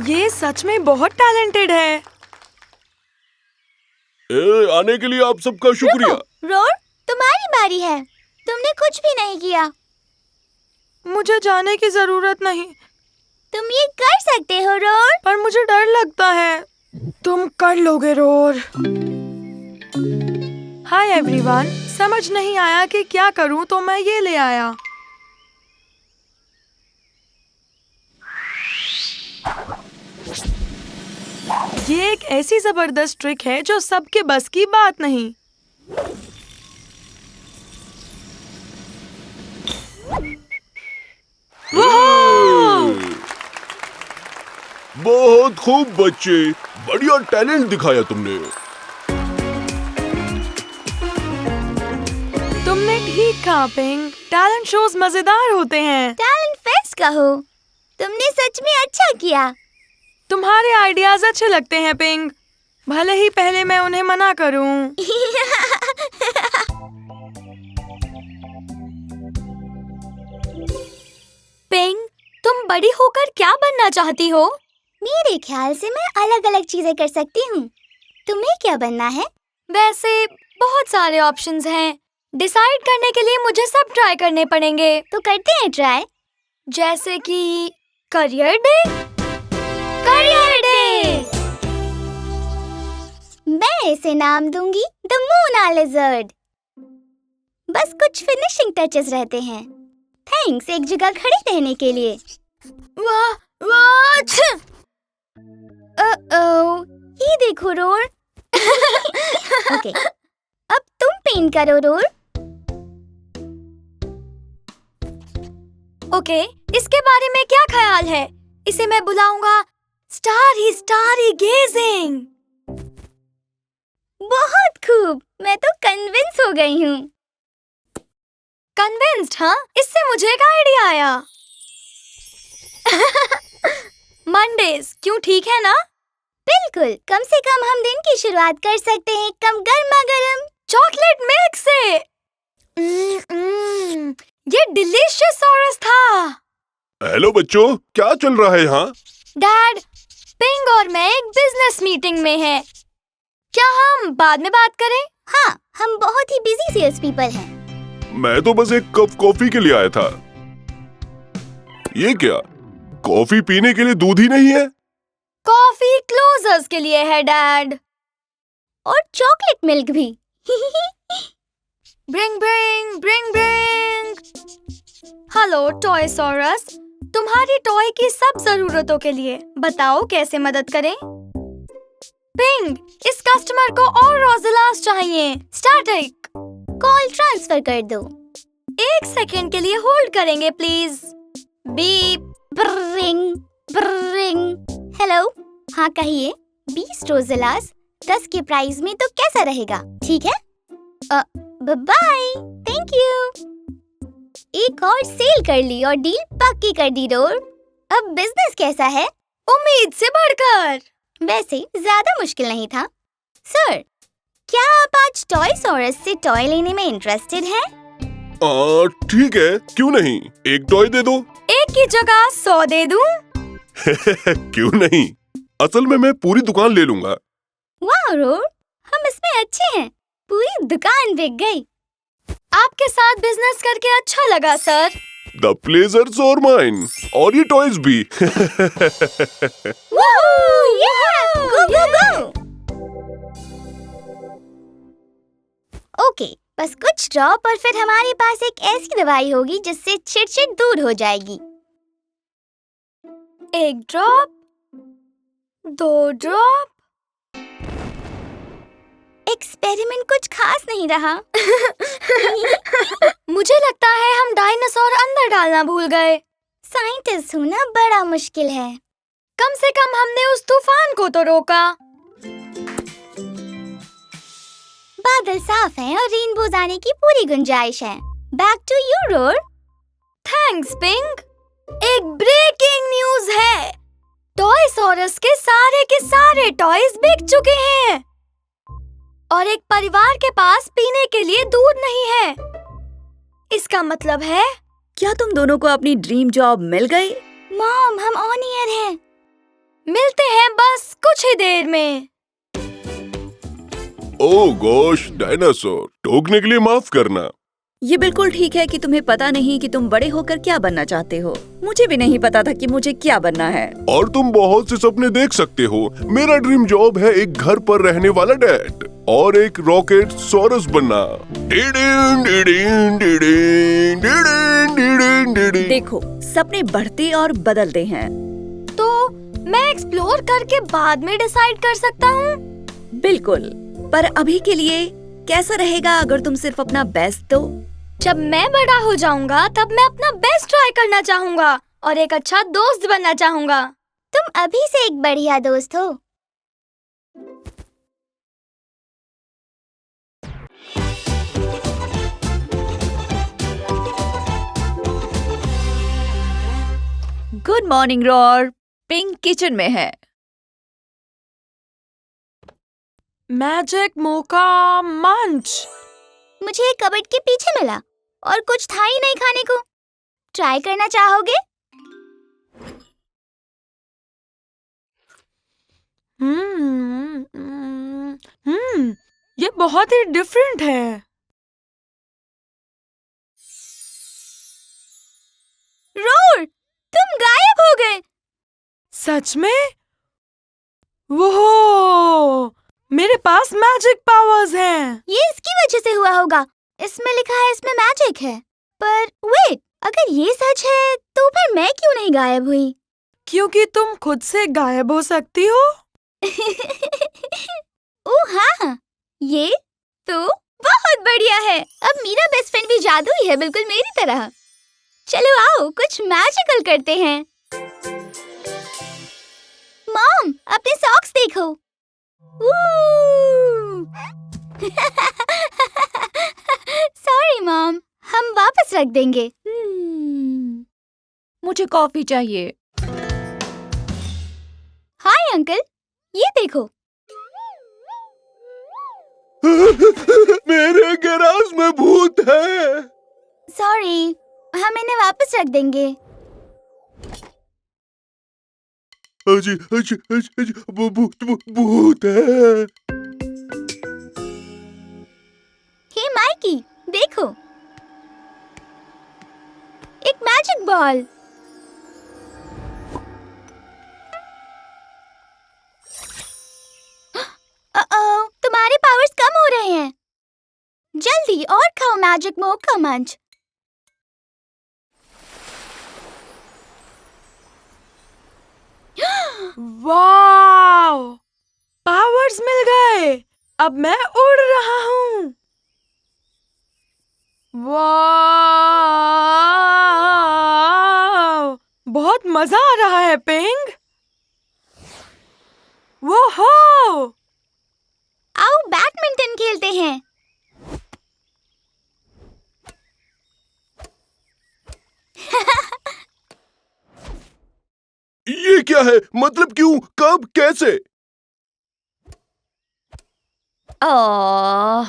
ये सच में बहुत टैलेंटेड है। आने के लिए आप सबका शुक्रिया। रोर, तुम्हारी बारी है। तुमने कुछ भी नहीं किया। मुझे जाने की जरूरत नहीं, तुम ये कर सकते हो रोर। पर मुझे डर लगता है। तुम कर लोगे रोर। हाय एवरीवन, समझ नहीं आया कि क्या करूं तो मैं ये ले आया। ये एक ऐसी जबरदस्त ट्रिक है जो सबके बस की बात नहीं। बहुत खूब बच्चे, बढ़िया टैलेंट दिखाया तुमने। तुमने ठीक कहा पिंक, टैलेंट शोज मजेदार होते हैं। टैलेंट फेस्ट कहो। तुमने सच में अच्छा किया। तुम्हारे आइडियाज अच्छे लगते हैं पिंक, भले ही पहले मैं उन्हें मना करूं। पिंक, तुम बड़ी होकर क्या बनना चाहती हो? मेरे ख्याल से मैं अलग अलग चीजें कर सकती हूँ। तुम्हें क्या बनना है? वैसे बहुत सारे ऑप्शंस हैं। डिसाइड करने के लिए मुझे सब ट्राई करने पड़ेंगे। तो करते हैं ट्राई। जैसे कि करियर डे। Career day. मैं इसे नाम दूंगी द मोना लिजर्ड। बस कुछ फिनिशिंग टचेस रहते हैं। थैंक्स एक जगह खड़ी रहने के लिए। वाह वाह छ! ओ, ये देखो रोर। ओके, अब तुम पेंट करो रोर। ओके, इसके बारे में क्या ख्याल है? इसे मैं बुलाऊंगा स्टारी गेजिंग। बहुत खूब, मैं तो कन्विंस हो गई हूँ। कन्विंस्ड? हाँ, इससे मुझे एक आइडिया आया। मंडेज, क्यों ठीक है ना? बिल्कुल, कम से कम हम दिन की शुरुआत कर सकते हैं कम गर्मा गर्म चॉकलेट मिल्क से। ये डिलीशियस सॉरस था। हेलो बच्चों, क्या चल रहा है यहाँ? डैड, पिंग और मैं एक बिजनेस मीटिंग में हैं। क्या हम बाद में बात करें? हाँ, हम बहुत ही बिजी सेल्स पीपल हैं। मैं तो बस एक कप कॉफी के लिए आया था। ये क्या, कॉफी पीने के लिए दूध ही नहीं है? कॉफी क्लोजर्स के लिए है डैड। और चॉकलेट मिल्क भी। Bring bring bring bring. Hello toy sorus, तुम्हारी टॉय की सब जरूरतों के लिए। बताओ कैसे मदद करें? पिंक, इस कस्टमर को और रोजेलास चाहिए। स्टैटिक, कॉल ट्रांसफर कर दो। 1 सेकेंड के लिए होल्ड करेंगे please. Beep, bring bring. Hello, हाँ कहिए। 20 रोजेलास 10 के प्राइस में तो कैसा रहेगा? ठीक है, बाय, थैंक यू। एक और सेल कर ली और डील पक्की कर दी डोर। अब बिजनेस कैसा है? उम्मीद से बढ़कर। वैसे ज्यादा मुश्किल नहीं था। सर, क्या आप आज टॉयसॉरस से टॉय लेने में इंटरेस्टेड हैं? ठीक है, क्यों नहीं, एक टॉय दे दो। एक की जगह 100 दे दूं? क्यों नहीं, असल में मैं पूरी दुकान ले लूंगा। वाह रोर, हम इसमें अच्छे हैं। पूरी दुकान बिक गई। आपके साथ बिजनेस करके अच्छा लगा सर। द प्लेजर्स और माइन, और ये टॉयज भी। गो गो गो। ओके, बस कुछ ड्रॉप और फिर हमारे पास एक ऐसी दवाई होगी जिससे चिड़चिड़ दूर हो जाएगी। 1 ड्रॉप, 2 ड्रॉप। एक्सपेरिमेंट कुछ खास नहीं रहा। मुझे लगता है हम डायनासोर अंदर डालना भूल गए। साइंटिस्ट होना बड़ा मुश्किल है। कम से कम हमने उस तूफान को तो रोका। बादल साफ हैं और रेनबोज आने की पूरी गुंजाइश है। Back to you roar. Thanks Pink. एक ब्रेकिंग न्यूज है, टॉयसॉरस के सारे टॉयज बिक चुके हैं और एक परिवार के पास पीने के लिए दूध नहीं है। इसका मतलब है, क्या तुम दोनों को अपनी ड्रीम जॉब मिल गई? मॉम, हम ऑन एयर हैं। मिलते हैं बस कुछ ही देर में। ओह गॉश, डायनासोर, टोकने के लिए माफ करना। ये बिल्कुल ठीक है कि तुम्हें पता नहीं कि तुम बड़े होकर क्या बनना चाहते हो। मुझे भी नहीं पता था कि मुझे क्या बनना है। और तुम बहुत से सपने देख सकते हो। मेरा ड्रीम जॉब है एक घर पर रहने वाला डैड और एक रॉकेट सॉरस बनना। देखो, सपने बढ़ते और बदलते हैं। तो मैं एक्सप्लोर करके बाद में डिसाइड कर सकता हूँ। बिल्कुल, पर अभी के लिए कैसा रहेगा अगर तुम सिर्फ अपना बेस्ट दो? जब मैं बड़ा हो जाऊंगा तब मैं अपना बेस्ट ट्राई करना चाहूंगा और एक अच्छा दोस्त बनना चाहूंगा। तुम अभी से एक बढ़िया दोस्त हो। Good morning roar. Pink kitchen में है। मैजिक मोका मंच। मुझे एक कबर्ड के पीछे मिला और कुछ था ही नहीं खाने को। ट्राई करना चाहोगे? ये बहुत ही डिफरेंट है। रोर, तुम गायब हो गए। सच में? वो मेरे पास मैजिक पावर्स हैं। ये इसकी वजह से हुआ होगा। इसमें लिखा है इसमें मैजिक है। पर वेट, अगर ये सच है तो फिर मैं क्यों नहीं गायब हुई? क्योंकि तुम खुद से गायब हो सकती हो। ओह हाँ, ये तो बहुत बढ़िया है। अब मेरा बेस्ट फ्रेंड भी जादुई है, बिल्कुल मेरी तरह। चलो आओ कुछ मैजिकल करते हैं। मॉम, अपने सॉक्स देखो। सॉरी मॉम, हम वापस रख देंगे। मुझे कॉफी चाहिए। हाय अंकल, ये देखो। मेरे गैराज में भूत है। सॉरी, हम इन्हें वापस रख देंगे। अजी, अजी, अजी, अजी, भूत है। हे माइकी, देखो, एक मैजिक बॉल। तुम्हारे पावर्स कम हो रहे हैं। जल्दी और खाओ मैजिक मोका मंच। वाव! पावर्स मिल गए। अब मैं उड़ रहा हूँ। वाव! बहुत मजा आ रहा है पिंग। वो हो! आओ बैडमिंटन खेलते हैं। ये क्या है? मतलब क्यों? कब? कैसे? ओह,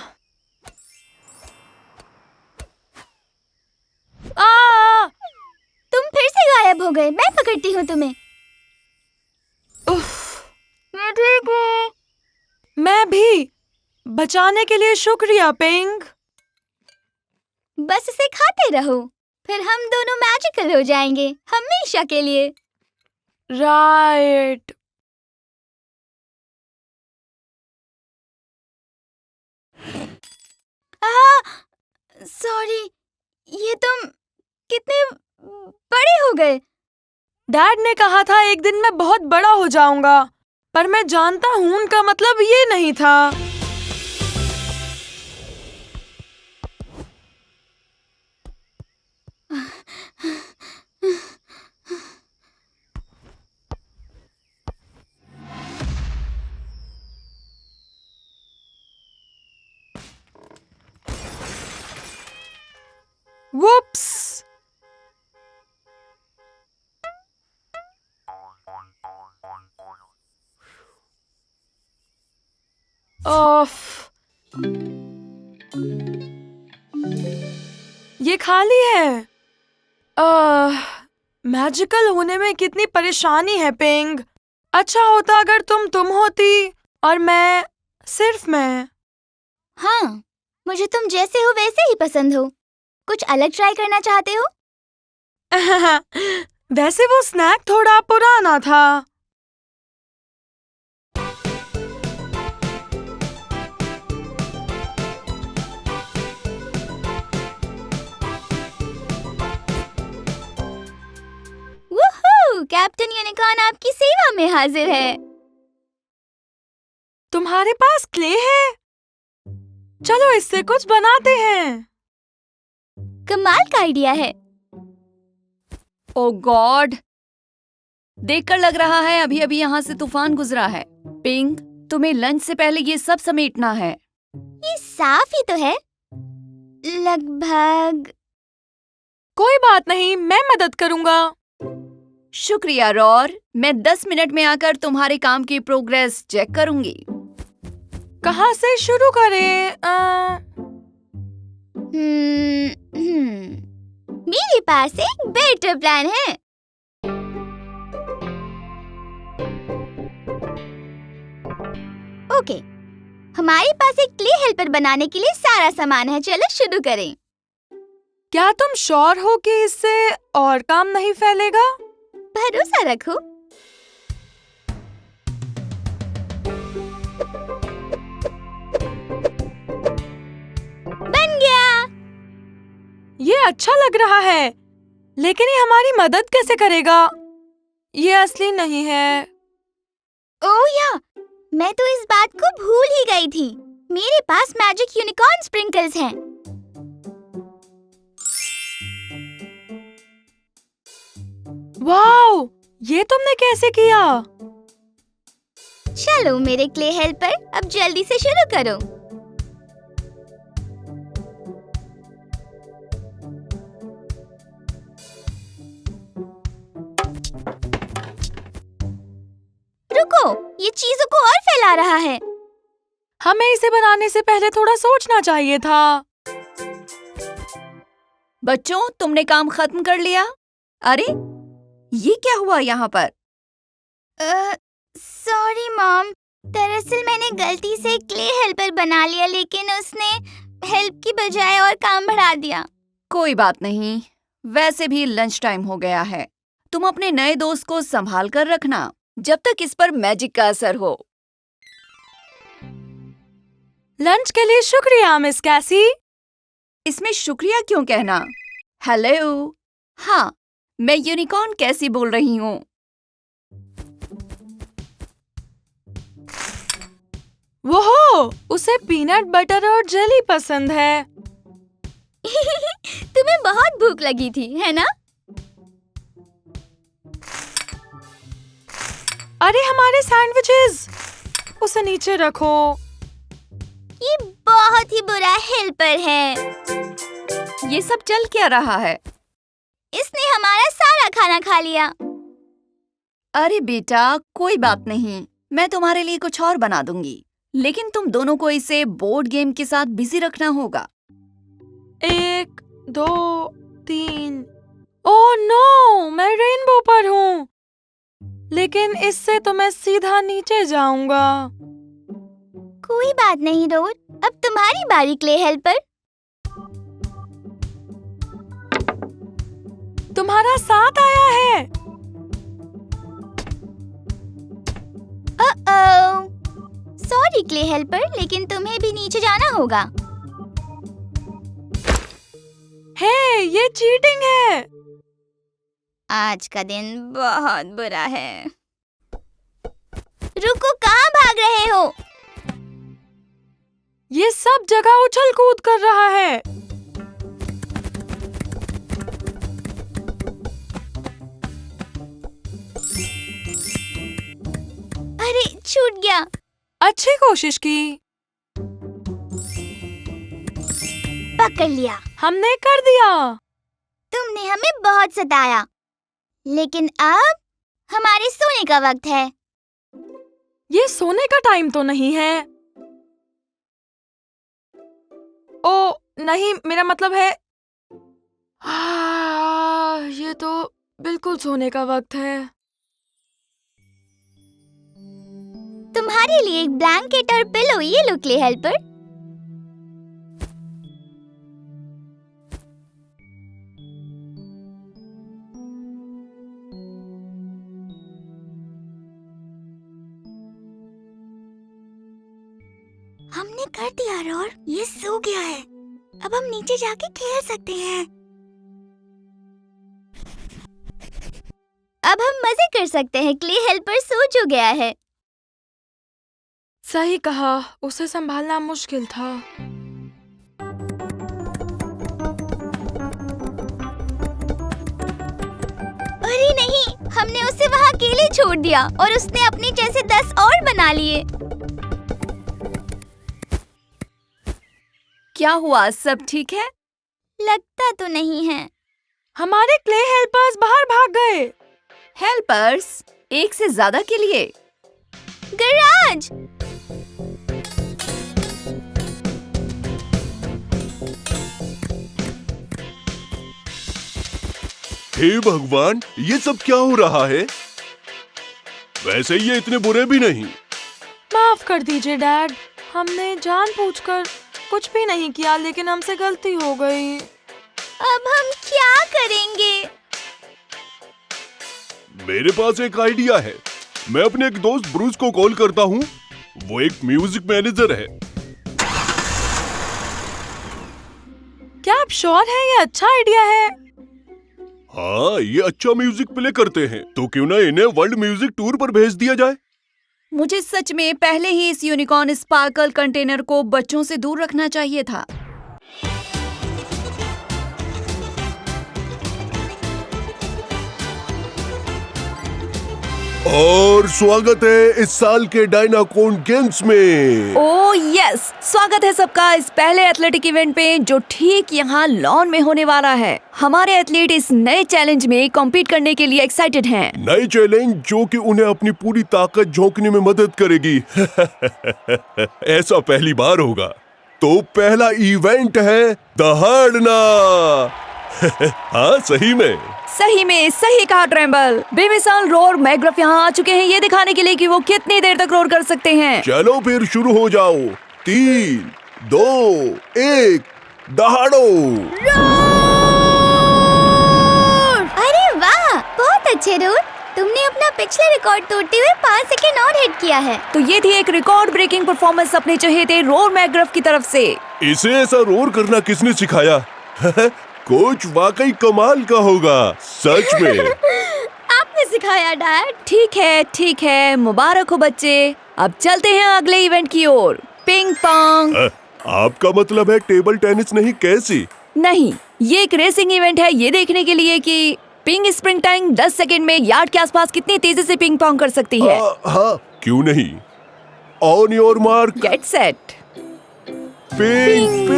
तुम फिर से गायब हो गए। मैं पकड़ती हूँ तुम्हें। मैं ठीक हूँ। मैं भी। बचाने के लिए शुक्रिया पिंग। बस इसे खाते रहो, फिर हम दोनों मैजिकल हो जाएंगे हमेशा के लिए। राइट। सॉरी, ये तुम कितने बड़े हो गए। डैड ने कहा था एक दिन मैं बहुत बड़ा हो जाऊंगा, पर मैं जानता हूँ उनका मतलब ये नहीं था। Whoops! ऑफ। ये खाली है। मैजिकल होने में कितनी परेशानी है पिंग। अच्छा होता अगर तुम होती और मैं सिर्फ मैं। हाँ, मुझे तुम जैसे हो वैसे ही पसंद हो। कुछ अलग ट्राई करना चाहते हो? वैसे वो स्नैक थोड़ा पुराना था। वूहू! कैप्टन यूनिकॉर्न आपकी सेवा में हाजिर है। तुम्हारे पास क्ले है? चलो इससे कुछ बनाते हैं। कमाल का आइडिया है। ओ गॉड, देखकर लग रहा है अभी अभी यहाँ से तूफान गुजरा है। पिंक, तुम्हें लंच से पहले ये सब समेटना है। ये साफ ही तो है। लगभग। कोई बात नहीं, मैं मदद करूंगा। शुक्रिया रॉर, मैं 10 मिनट में आकर तुम्हारे काम की प्रोग्रेस चेक करूंगी। कहाँ से शुरू करें? मेरे पास एक बेटर प्लान है। ओके, हमारे पास एक क्ले हेल्पर बनाने के लिए सारा सामान है। चलो शुरू करें। क्या तुम श्योर हो कि इससे और काम नहीं फैलेगा? भरोसा रखो। बन गया। ये अच्छा लग रहा है, लेकिन ये हमारी मदद कैसे करेगा? ये असली नहीं है। ओह या, मैं तो इस बात को भूल ही गई थी। मेरे पास मैजिक यूनिकॉर्न स्प्रिंकल्स हैं। वाओ, ये तुमने कैसे किया? चलो मेरे क्ले हेल्पर, अब जल्दी से शुरू करो। रुको, ये चीजों को और फैला रहा है। हमें इसे बनाने से पहले थोड़ा सोचना चाहिए था। बच्चों, तुमने काम खत्म कर लिया? अरे, ये क्या हुआ यहाँ पर? सॉरी मॉम, दरअसल मैंने गलती से क्ले हेल्पर बना लिया, लेकिन उसने हेल्प की बजाय और काम बढ़ा दिया। कोई बात नहीं, वैसे भी लंच टाइम हो गया है। तुम अपने नए दोस्त को संभाल कर रखना जब तक इस पर मैजिक का असर हो। लंच के लिए शुक्रिया मिस कैसी। इसमें शुक्रिया क्यों कहना? हेलो, हाँ, मैं यूनिकॉर्न कैसी बोल रही हूँ। वो उसे पीनट बटर और जेली पसंद है। तुम्हें बहुत भूख लगी थी, है ना? अरे हमारे सैंडविचेस, उसे नीचे रखो। ये बहुत ही बुरा हेल्पर है। ये सब चल क्या रहा है? इसने हमारा सारा खाना खा लिया। अरे बेटा, कोई बात नहीं, मैं तुम्हारे लिए कुछ और बना दूंगी, लेकिन तुम दोनों को इसे बोर्ड गेम के साथ बिजी रखना होगा। 1, 2, 3। ओह नो, मैं रेनबो पर हूँ, लेकिन इससे तो मैं सीधा नीचे जाऊंगा। कोई बात नहीं रोड, अब तुम्हारी बारी क्ले हेल्पर। तुम्हारा साथ आया है। सॉरी क्ले हेल्पर, लेकिन तुम्हें भी नीचे जाना होगा। हे, ये चीटिंग है। आज का दिन बहुत बुरा है। रुको, कहाँ भाग रहे हो? ये सब जगह उछल कूद कर रहा है। अरे छूट गया। अच्छी कोशिश की। पकड़ लिया। हमने कर दिया। तुमने हमें बहुत सताया, लेकिन अब हमारे सोने का वक्त है। ये सोने का टाइम तो नहीं है। ओ नहीं, मेरा मतलब है ये तो बिल्कुल सोने का वक्त है। तुम्हारे लिए एक ब्लैंकेट और पिलो, ये लो क्ले हेल्पर। हमने कर दिया रोर, ये सो गया है। अब हम नीचे जाके खेल सकते हैं। अब हम मजे कर सकते हैं। क्ले हेल्पर सो जो गया है। सही कहा, उसे संभालना मुश्किल था। अरे नहीं, हमने उसे वहाँ अकेले छोड़ दिया और उसने अपने जैसे 10 और बना लिए। क्या हुआ, सब ठीक है? लगता तो नहीं है। हमारे क्ले हेल्पर्स बाहर भाग गए। हेल्पर्स? एक से ज्यादा के लिए? गराज! हे भगवान, ये सब क्या हो रहा है? वैसे ये इतने बुरे भी नहीं। माफ कर दीजिए डैड, हमने जानबूझकर कुछ भी नहीं किया, लेकिन हमसे गलती हो गई। अब हम क्या करेंगे? मेरे पास एक आइडिया है। मैं अपने एक दोस्त ब्रूस को कॉल करता हूँ। वो एक म्यूजिक मैनेजर है। क्या आप श्योर हैं ये अच्छा आइडिया है? हाँ, ये अच्छा म्यूजिक प्ले करते हैं, तो क्यों ना इन्हें वर्ल्ड म्यूजिक टूर पर भेज दिया जाए। मुझे सच में पहले ही इस यूनिकॉर्न स्पार्कल कंटेनर को बच्चों से दूर रखना चाहिए था। और स्वागत है इस साल के डायनाकोन गेम्स में। ओह यस, स्वागत है सबका इस पहले एथलेटिक इवेंट पे जो ठीक यहाँ लॉन में होने वाला है। हमारे एथलीट इस नए चैलेंज में कॉम्पीट करने के लिए एक्साइटेड हैं। नए चैलेंज जो कि उन्हें अपनी पूरी ताकत झोंकने में मदद करेगी। ऐसा पहली बार होगा। तो पहला इवेंट है दहाड़ना। हाँ, सही में सही कहा ट्रेम्बल। बेमिसाल रोर मैकग्रफ यहाँ आ चुके हैं ये दिखाने के लिए कि वो कितनी देर तक रोर कर सकते हैं। चलो फिर शुरू हो जाओ। 3, 2, 1, दहाड़ो। अरे वाह, बहुत अच्छे रोर। तुमने अपना पिछला रिकॉर्ड तोड़ते हुए 5 सेकंड और हिट किया है। तो ये थी एक रिकॉर्ड ब्रेकिंग परफॉर्मेंस अपने चहेते रोर मैकग्रफ की तरफ से। इसे ऐसा रोर करना किसने सिखाया? कोच वाकई कमाल का होगा, सच में। आपने आपने सिखाया डैड। ठीक है, मुबारक हो बच्चे। अब चलते हैं अगले इवेंट की ओर। Ping pong. आपका मतलब है टेबल टेनिस नहीं, कैसी? नहीं, ये एक रेसिंग इवेंट है, ये देखने के लिए कि पिंग स्प्रिंग टाइम 10 सेकंड में यार्ड के आसपास कितनी तेजी से पिंग पोंग कर सकती है। हाँ, क्यों नहीं। On your mark, get set. Ping.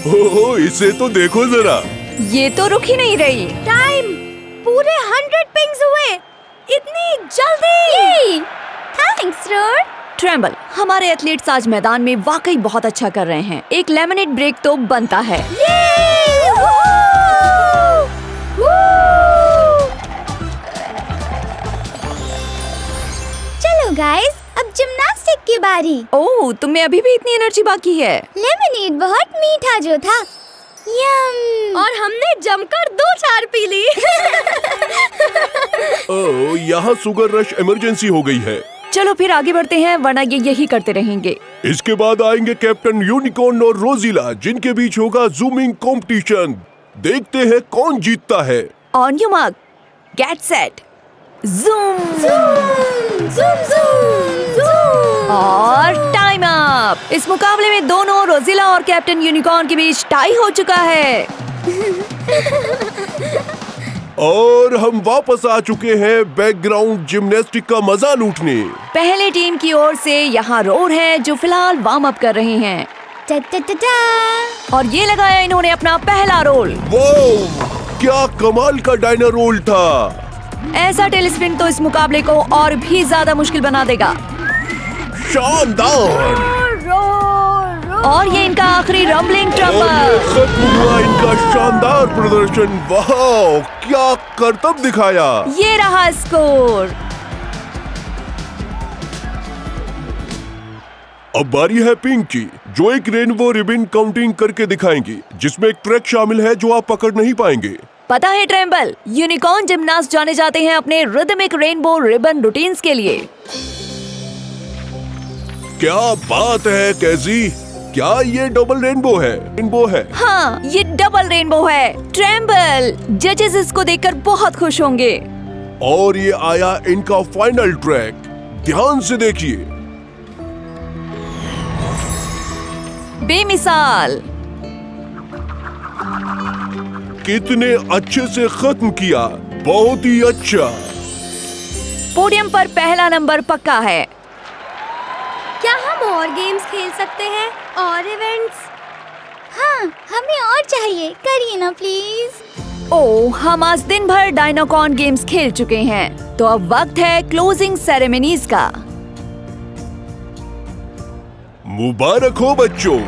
Oh, इसे तो देखो जरा। ये तो रुक ही नहीं रही। टाइम पूरे 100 पिंग्स हुए, इतनी जल्दी। Thanks roar. ट्रेम्बल, हमारे एथलीट्स आज मैदान में वाकई बहुत अच्छा कर रहे हैं। एक लेमनेड ब्रेक तो बनता है। चलो गाइस, अब जिम्नास्टिक की बारी। ओह, तुम्हें अभी भी इतनी एनर्जी बाकी है। लेमनेड बहुत मीठा जो था। यम। और हमने जमकर 2-4 पी ली। ओह, यहाँ शुगर रश इमरजेंसी हो गई है। चलो फिर आगे बढ़ते हैं, वरना ये यही करते रहेंगे। इसके बाद आएंगे कैप्टन यूनिकॉर्न और रोजिला, जिनके बीच होगा जूमिंग कंपटीशन। देखते हैं कौन जीतता है। On your mark, get set, zoom. और टाइम अप। इस मुकाबले में दोनों रोजिला और कैप्टन यूनिकॉर्न के बीच टाई हो चुका है। और हम वापस आ चुके हैं बैकग्राउंड जिम्नास्टिक का मजा लूटने। पहले टीम की ओर से यहाँ रोर है, जो फिलहाल वार्म अप कर रहे हैं। और ये लगाया इन्होंने अपना पहला रोल। वाह, क्या कमाल का डायना रोल था। ऐसा टेल स्पिन तो इस मुकाबले को और भी ज्यादा मुश्किल बना देगा। शानदार। और ये इनका आखिरी रंबलिंग और ट्रम्बल। ये खत्म हुआ इनका शानदार प्रदर्शन। वाह, क्या करतब दिखाया। ये रहा स्कोर। अब बारी है पिंक की, जो एक रेनबो रिबन काउंटिंग करके दिखाएंगी, जिसमें एक ट्रैक शामिल है जो आप पकड़ नहीं पाएंगे। पता है ट्रेम्बल, यूनिकॉर्न जिम्नास्ट जाने जाते हैं अपने रिदमिक रेनबो रिबन रूटीन्स के लिए। क्या बात है कैजी, क्या ये डबल रेनबो है? हाँ, ये डबल रेनबो है। ट्रेम्बल, जजेस इसको देखकर बहुत खुश होंगे। और ये आया इनका फाइनल ट्रैक, ध्यान से देखिए। बेमिसाल। कितने अच्छे से खत्म किया, बहुत ही अच्छा। पोडियम पर पहला नंबर पक्का है। क्या हम और गेम्स खेल सकते हैं और इवेंट्स? हाँ, हमें और चाहिए, करिए ना प्लीज। ओह, हम आज दिन भर डायनाकॉन गेम्स खेल चुके हैं, तो अब वक्त है क्लोजिंग सेरेमनीज का। मुबारक हो बच्चों।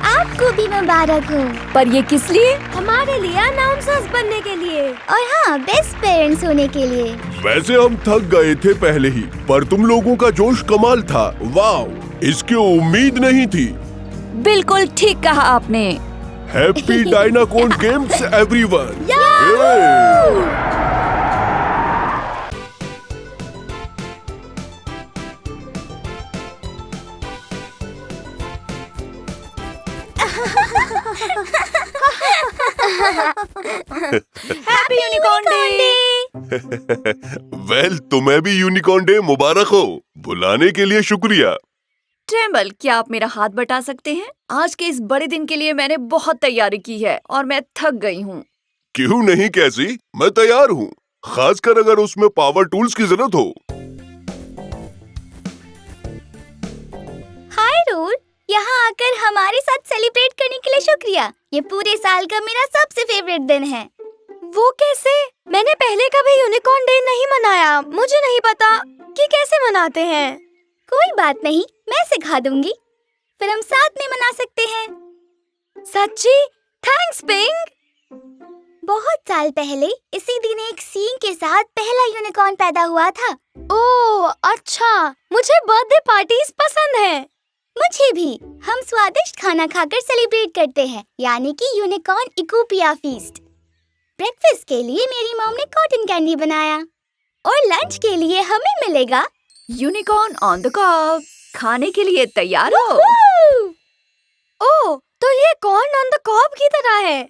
आपको भी मुबारक हो। पर ये किस लिए? हमारे लिए अनाउंसर्स बनने के लिए। और हाँ, बेस्ट पेरेंट्स होने के लिए। वैसे हम थक गए थे पहले ही, पर तुम लोगों का जोश कमाल था। वाह, इसकी उम्मीद नहीं थी। बिल्कुल ठीक कहा आपने। Happy dynacon games everyone. Happy unicorn day. Well, तुम्हें भी यूनिकॉर्न डे मुबारक हो। बुलाने के लिए शुक्रिया। ट्रेम्बल, क्या आप मेरा हाथ बटा सकते हैं? आज के इस बड़े दिन के लिए मैंने बहुत तैयारी की है और मैं थक गई हूँ। क्यों नहीं कैसी, मैं तैयार हूँ, खासकर अगर उसमें पावर टूल्स की जरूरत हो। हाय रोल, यहाँ आकर हमारे साथ सेलिब्रेट करने के लिए शुक्रिया। ये पूरे साल का मेरा सबसे फेवरेट दिन है। वो कैसे? मैंने पहले कभी यूनिकॉर्न डे नहीं मनाया। मुझे नहीं पता कि कैसे मनाते हैं। कोई बात नहीं, मैं सिखा दूंगी, फिर हम साथ में मना सकते हैं। सच्ची? Thanks pink. बहुत साल पहले इसी दिन एक सींग के साथ पहला यूनिकॉर्न पैदा हुआ था। ओह अच्छा, मुझे बर्थडे पार्टीज पसंद है। मुझे भी। हम स्वादिष्ट खाना खाकर सेलिब्रेट करते हैं, यानी कि यूनिकॉर्न इकोपिया फीस्ट। ब्रेकफास्ट के लिए मेरी मॉम ने कॉटन कैंडी बनाया और लंच के लिए हमें मिलेगा यूनिकॉर्न ऑन द कॉब। खाने के लिए तैयार हो? ओह, तो ये कॉर्न ऑन द कॉब की तरह है।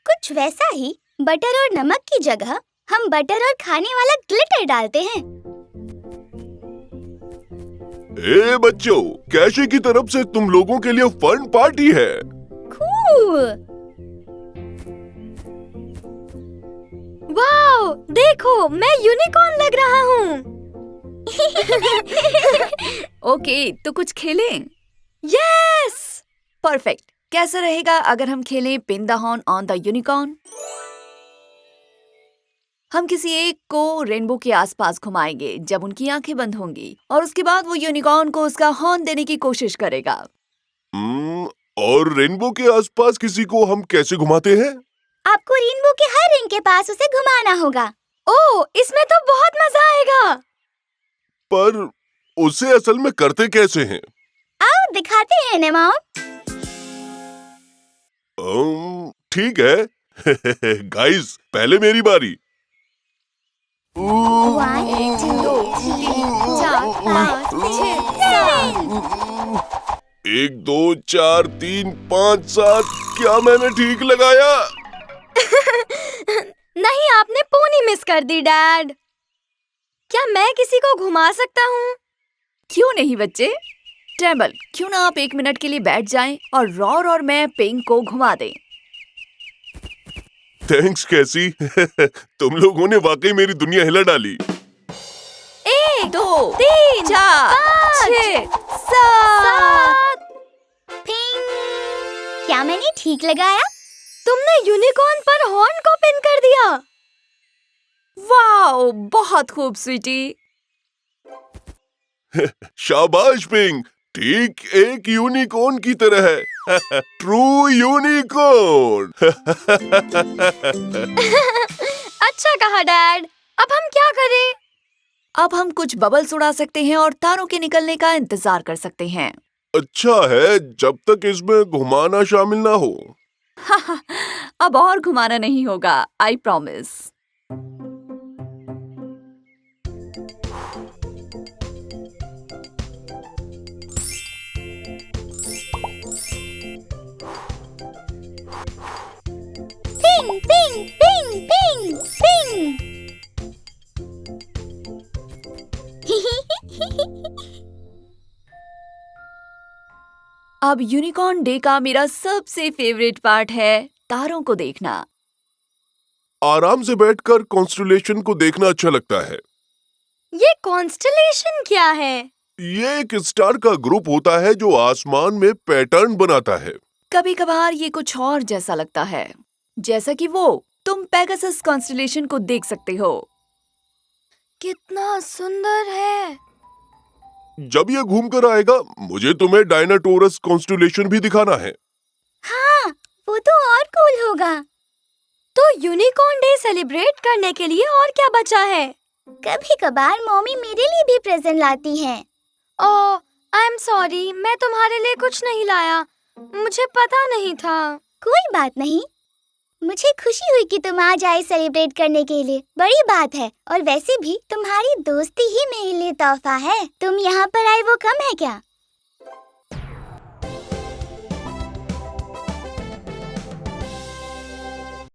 कुछ वैसा ही। बटर और नमक की जगह हम बटर और खाने वाला ग्लिटर डालते हैं। ए बच्चों, कैशे की तरफ से तुम लोगों के लिए फन पार्टी है। कूल। वाओ, देखो मैं यूनिकॉर्न लग रहा हूँ। ओके, तो कुछ खेलें? यस। परफेक्ट। कैसा रहेगा अगर हम खेलें pin the horn on the unicorn? हम किसी एक को रेनबो के आसपास घुमाएंगे जब उनकी आंखें बंद होंगी, और उसके बाद वो यूनिकॉर्न को उसका हॉर्न देने की कोशिश करेगा। और रेनबो के आसपास किसी को हम कैसे घुमाते हैं? आपको रेनबो के हर रिंग के पास उसे घुमाना होगा। ओह, इसमें तो बहुत मजा आएगा। पर उसे असल में करते कैसे हैं? आओ दिखाते हैं ना मॉम। ठीक है। गाइस, पहले मेरी बारी। 1 2 3 4 5 6 7। 1 2 4 3 5 7। क्या मैंने ठीक लगाया? नहीं, आपने पोनी मिस कर दी डैड। क्या मैं किसी को घुमा सकता हूँ? क्यों नहीं बच्चे? ट्रेबल, क्यों ना आप 1 मिनट के लिए बैठ जाएं और रॉर और मैं पिंक को घुमा दें। थैंक्स कैसी। तुम लोगों ने वाकई मेरी दुनिया हिला डाली। 1 2 3 4 6 7। पिंग। क्या मैंने ठीक लगाया? तुमने यूनिकॉर्न पर हॉर्न को पिन कर दिया। वाओ, बहुत खूब स्वीटी। शाबाश पिंक, ठीक एक यूनिकॉर्न की तरह है। True unicorn. अच्छा कहा डैड। अब हम क्या करें? अब हम कुछ बबल्स उड़ा सकते हैं और तारों के निकलने का इंतजार कर सकते हैं। अच्छा है, जब तक इसमें घुमाना शामिल ना हो। अब और घुमाना नहीं होगा, I promise. Ping ping ping ping ping. अब यूनिकॉर्न डे का मेरा सबसे फेवरेट पार्ट है तारों को देखना। आराम से बैठकर कॉन्स्टेलेशन को देखना अच्छा लगता है। ये कॉन्स्टेलेशन क्या है? ये एक स्टार का ग्रुप होता है जो आसमान में पैटर्न बनाता है। कभी कभार ये कुछ और जैसा लगता है, जैसा कि वो तुम पेगासस कॉन्स्टेलेशन को देख सकते हो। कितना सुंदर है। जब ये घूम कर आएगा, मुझे तुम्हें डायनाटोरस कॉन्स्टेलेशन भी दिखाना है। हाँ, वो तो और कूल होगा। तो यूनिकॉर्न डे सेलिब्रेट करने के लिए और क्या बचा है? कभी कभार मम्मी मेरे लिए भी प्रेजेंट लाती हैं। ओह, आई एम सॉरी, मैं तुम्हारे लिए कुछ नहीं लाया। मुझे पता नहीं था। कोई बात नहीं, मुझे खुशी हुई कि तुम आज आए सेलिब्रेट करने के लिए। बड़ी बात है, और वैसे भी तुम्हारी दोस्ती ही मेरे लिए तोहफा है। तुम यहाँ पर आए वो कम है क्या?